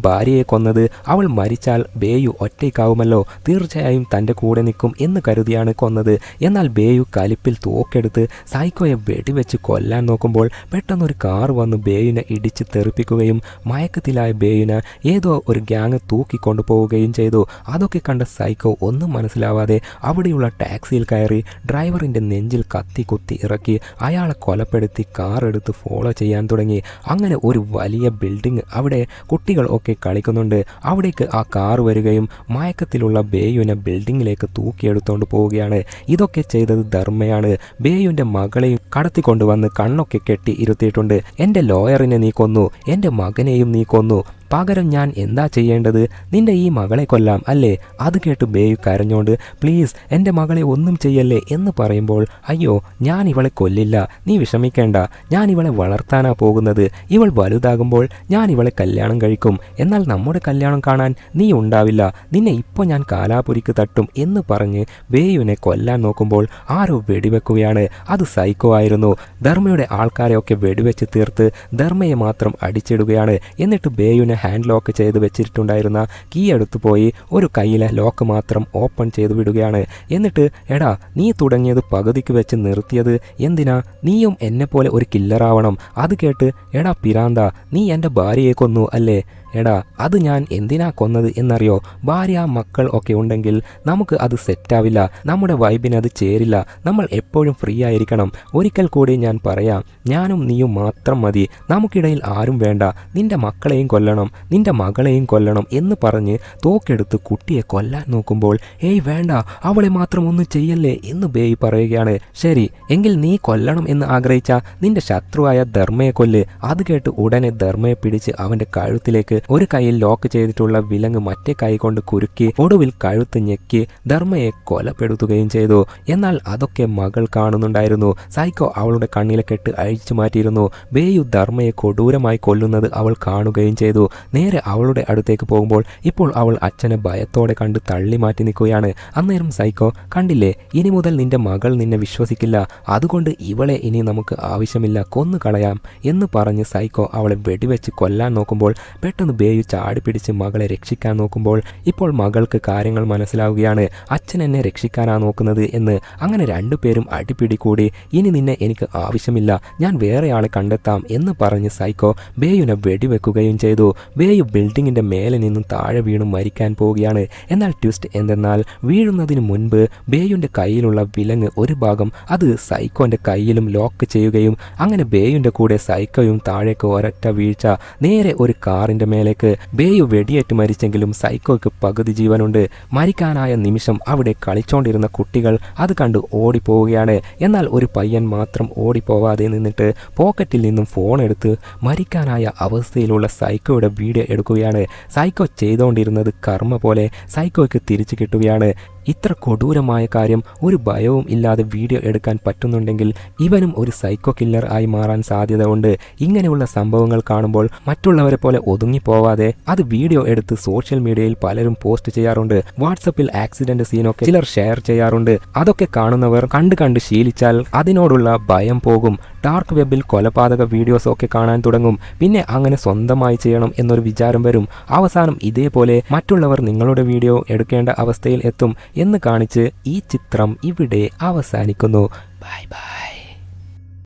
ഭാര്യയെ കൊന്നത് അവൾ മരിച്ചാൽ ബേയു ഒറ്റയ്ക്കാവുമല്ലോ, തീർച്ചയായും തൻ്റെ കൂടെ നിൽക്കും എന്ന് കരുതിയാണ് കൊന്നത്. എന്നാൽ ബേയു കലിപ്പിൽ തോക്കെടുത്ത് സൈക്കോയെ വെടിവെച്ച് കൊല്ലാൻ നോക്കുമ്പോൾ പെട്ടെന്നൊരു കാർ വന്ന് ബേയുനെ ഇടിച്ച് തെറിപ്പിക്കുകയും മയക്കത്തിലായ ബേയുനെ ഏതോ ഒരു ഗ്യാങ് തൂക്കിക്കൊണ്ടു പോവുകയും ചെയ്തു. അതൊക്കെ കണ്ട സൈക്കോ ഒന്നും മനസ്സിലാവാതെ അവിടെയുള്ള ടാക്സിയിൽ കയറി ഡ്രൈവറിൻ്റെ നെഞ്ചിൽ കത്തി കുത്തി ഇറക്കി അയാളെ കൊലപ്പെടുത്തി കാർ എടുത്ത് ഫോളോ ചെയ്യാൻ തുടങ്ങി. അങ്ങനെ ഒരു വലിയ ബിൽഡിംഗ്, അവിടെ കുട്ടികൾ ഒക്കെ കളിക്കുന്നുണ്ട്. അവിടേക്ക് ആ കാർ വരികയും മയക്കത്തിലുള്ള ബേയുവിനെ ബിൽഡിങ്ങിലേക്ക് തൂക്കിയെടുത്തുകൊണ്ട് പോവുകയാണ്. ഇതൊക്കെ ചെയ്തത് ധർമ്മയാണ്. ബേയുവിൻ്റെ മകളെയും കടത്തിക്കൊണ്ടുവന്ന് കണ്ണൊക്കെ കെട്ടി ഇരുത്തിയിട്ടുണ്ട്. എൻ്റെ ലോയറിനെ നീ കൊന്നു, എൻ്റെ മകനെയും നീ കൊന്നു, പകരം ഞാൻ എന്താ ചെയ്യേണ്ടത്? നിന്റെ ഈ മകളെ കൊല്ലാം അല്ലേ? അത് കേട്ട് ബേയു കരഞ്ഞോണ്ട് പ്ലീസ് എൻ്റെ മകളെ ഒന്നും ചെയ്യല്ലേ എന്ന് പറയുമ്പോൾ അയ്യോ ഞാൻ ഇവളെ കൊല്ലില്ല, നീ വിഷമിക്കേണ്ട, ഞാൻ ഇവളെ വളർത്താനാ പോകുന്നത്, ഇവൾ വലുതാകുമ്പോൾ ഞാൻ ഇവളെ കല്യാണം കഴിക്കും, എന്നാൽ നമ്മുടെ കല്യാണം കാണാൻ നീ ഉണ്ടാവില്ല, നിന്നെ ഇപ്പോൾ ഞാൻ കാലാപുരിക്ക് തട്ടും എന്ന് പറഞ്ഞ് ബേയുവിനെ കൊല്ലാൻ നോക്കുമ്പോൾ ആരോ വെടിവെക്കുകയാണ്. അത് സൈക്കോ ആയിരുന്നു. ധർമ്മയുടെ ആൾക്കാരെയൊക്കെ വെടിവെച്ച് തീർത്ത് ധർമ്മയെ മാത്രം അടിച്ചിടുകയാണ്. എന്നിട്ട് ബേയുവിനെ ഹാൻഡ് ലോക്ക് ചെയ്ത് വെച്ചിട്ടുണ്ടായിരുന്ന കീ എടുത്തു പോയി ഒരു കയ്യിലെ ലോക്ക് മാത്രം ഓപ്പൺ ചെയ്ത് വിടുകയാണ്. എന്നിട്ട് എടാ നീ തുടങ്ങിയത് പകുതിക്ക് വെച്ച് നിർത്തിയത് എന്തിനാ? നീയും എന്നെപ്പോലെ ഒരു കില്ലറാവണം. അത് കേട്ട് എടാ പിരാന്ത, നീ എൻ്റെ ഭാര്യയെ കൊന്നു അല്ലേ? എടാ അത് ഞാൻ എന്തിനാ കൊന്നത് എന്നറിയോ? ഭാര്യ മക്കൾ ഒക്കെ ഉണ്ടെങ്കിൽ നമുക്ക് അത് സെറ്റാവില്ല, നമ്മുടെ വൈബിന് അത് ചേരില്ല, നമ്മൾ എപ്പോഴും ഫ്രീ ആയിരിക്കണം. ഒരിക്കൽ കൂടി ഞാൻ പറയാം, ഞാനും നീയും മാത്രം മതി, നമുക്കിടയിൽ ആരും വേണ്ട, നിന്റെ മക്കളെയും കൊല്ലണം, നിന്റെ മകളെയും കൊല്ലണം എന്ന് പറഞ്ഞ് തോക്കെടുത്ത് കുട്ടിയെ കൊല്ലാൻ നോക്കുമ്പോൾ ഏയ് വേണ്ട, അവളെ മാത്രം ഒന്നും ചെയ്യല്ലേ എന്ന് ബേയ് പറയുകയാണ്. ശരി എങ്കിൽ നീ കൊല്ലണം എന്ന് ആഗ്രഹിച്ച നിന്റെ ശത്രുവായ ധർമ്മയെ കൊല്ല്. അത് കേട്ട് ഉടനെ ധർമ്മയെ പിടിച്ച് അവൻ്റെ കഴുത്തിലേക്ക് ഒരു കൈയിൽ ലോക്ക് ചെയ്തിട്ടുള്ള വിലങ്ങ് മറ്റേ കൈ കൊണ്ട് കുരുക്കി ഒടുവിൽ കഴുത്ത് ഞെക്കി ധർമ്മയെ കൊലപ്പെടുത്തുകയും ചെയ്തു. എന്നാൽ അതൊക്കെ മകൾ കാണുന്നുണ്ടായിരുന്നു. സൈക്കോ അവളുടെ കണ്ണിലെ കെട്ട് അഴിച്ചു മാറ്റിയിരുന്നു. ബേയു ധർമ്മയെ കൊടൂരമായി കൊല്ലുന്നത് അവൾ കാണുകയും ചെയ്തു. നേരെ അവളുടെ അടുത്തേക്ക് പോകുമ്പോൾ ഇപ്പോൾ അവൾ അച്ഛനെ ഭയത്തോടെ കണ്ട് തള്ളി മാറ്റി നിൽക്കുകയാണ്. അന്നേരം സൈക്കോ കണ്ടില്ലേ, ഇനി മുതൽ നിന്റെ മകൾ നിന്നെ വിശ്വസിക്കില്ല, അതുകൊണ്ട് ഇവളെ ഇനി നമുക്ക് ആവശ്യമില്ല, കൊന്നു കളയാം എന്ന് പറഞ്ഞ് സൈക്കോ അവളെ വെടിവെച്ച് കൊല്ലാൻ നോക്കുമ്പോൾ പെട്ടെന്ന് പെട്ടെന്ന് ബേയു ചാടി പിടിച്ച് മകളെ രക്ഷിക്കാൻ നോക്കുമ്പോൾ ഇപ്പോൾ മകൾക്ക് കാര്യങ്ങൾ മനസ്സിലാവുകയാണ്. അച്ഛൻ എന്നെ രക്ഷിക്കാനാ നോക്കുന്നത് എന്ന്. അങ്ങനെ രണ്ടുപേരും അടിപിടി കൂടി. ഇനി നിന്നെ എനിക്ക് ആവശ്യമില്ല, ഞാൻ വേറെ ആളെ കണ്ടെത്താം എന്ന് പറഞ്ഞ് സൈക്കോ ബേയുവിനെ വെടിവെക്കുകയും ചെയ്തു. ബേയു ബിൽഡിങ്ങിന്റെ മേലെ നിന്നും താഴെ വീണു മരിക്കാൻ പോവുകയാണ്. എന്നാൽ ട്വിസ്റ്റ് എന്തെന്നാൽ വീഴുന്നതിന് മുൻപ് ബേയുവിന്റെ കയ്യിലുള്ള വിലങ്ങ് ഒരു ഭാഗം അത് സൈക്കോന്റെ കയ്യിലും ലോക്ക് ചെയ്യുകയും അങ്ങനെ ബേയുവിന്റെ കൂടെ സൈക്കോയും താഴേക്ക് ഒരൊറ്റ വീഴ്ച നേരെ ഒരു കാറിന്റെ മേലേക്ക്. ബേയു വെടിയേറ്റ് മരിച്ചെങ്കിലും സൈക്കോയ്ക്ക് പകുതി ജീവനുണ്ട്. മരിക്കാനായ നിമിഷം അവിടെ കളിച്ചോണ്ടിരുന്ന കുട്ടികൾ അത് കണ്ട് ഓടിപ്പോവുകയാണ്. എന്നാൽ ഒരു പയ്യൻ മാത്രം ഓടിപ്പോവാതെ നിന്നിട്ട് പോക്കറ്റിൽ നിന്നും ഫോൺ എടുത്ത് മരിക്കാനായ അവസ്ഥയിലുള്ള സൈക്കോയുടെ വീഡിയോ എടുക്കുകയാണ്. സൈക്കോ ചെയ്തുകൊണ്ടിരുന്നത് കർമ്മ പോലെ സൈക്കോയ്ക്ക് തിരിച്ചു കിട്ടുകയാണ്. ഇത്ര കൊടൂരമായ കാര്യം ഒരു ഭയവും ഇല്ലാതെ വീഡിയോ എടുക്കാൻ പറ്റുന്നുണ്ടെങ്കിൽ ഇവനും ഒരു സൈക്കോ കില്ലർ ആയി മാറാൻ സാധ്യത ഉണ്ട്. ഇങ്ങനെയുള്ള സംഭവങ്ങൾ കാണുമ്പോൾ മറ്റുള്ളവരെ പോലെ ഒതുങ്ങിപ്പോവാതെ അത് വീഡിയോ എടുത്ത് സോഷ്യൽ മീഡിയയിൽ പലരും പോസ്റ്റ് ചെയ്യാറുണ്ട്. വാട്സപ്പിൽ ആക്സിഡന്റ് സീനൊക്കെ ചിലർ ഷെയർ ചെയ്യാറുണ്ട്. അതൊക്കെ കാണുന്നവർ കണ്ട് ശീലിച്ചാൽ അതിനോടുള്ള ഭയം പോകും. ഡാർക്ക് വെബിൽ കൊലപാതക വീഡിയോസ് ഒക്കെ കാണാൻ തുടങ്ങും. പിന്നെ അങ്ങനെ സ്വന്തമായി ചെയ്യണം എന്നൊരു വിചാരം വരും. അവസാനം ഇതേപോലെ മറ്റുള്ളവർ നിങ്ങളുടെ വീഡിയോ എടുക്കേണ്ട അവസ്ഥയിൽ എത്തും എന്ന് കാണിച്ച് ഈ ചിത്രം ഇവിടെ അവസാനിക്കുന്നു. Bye bye.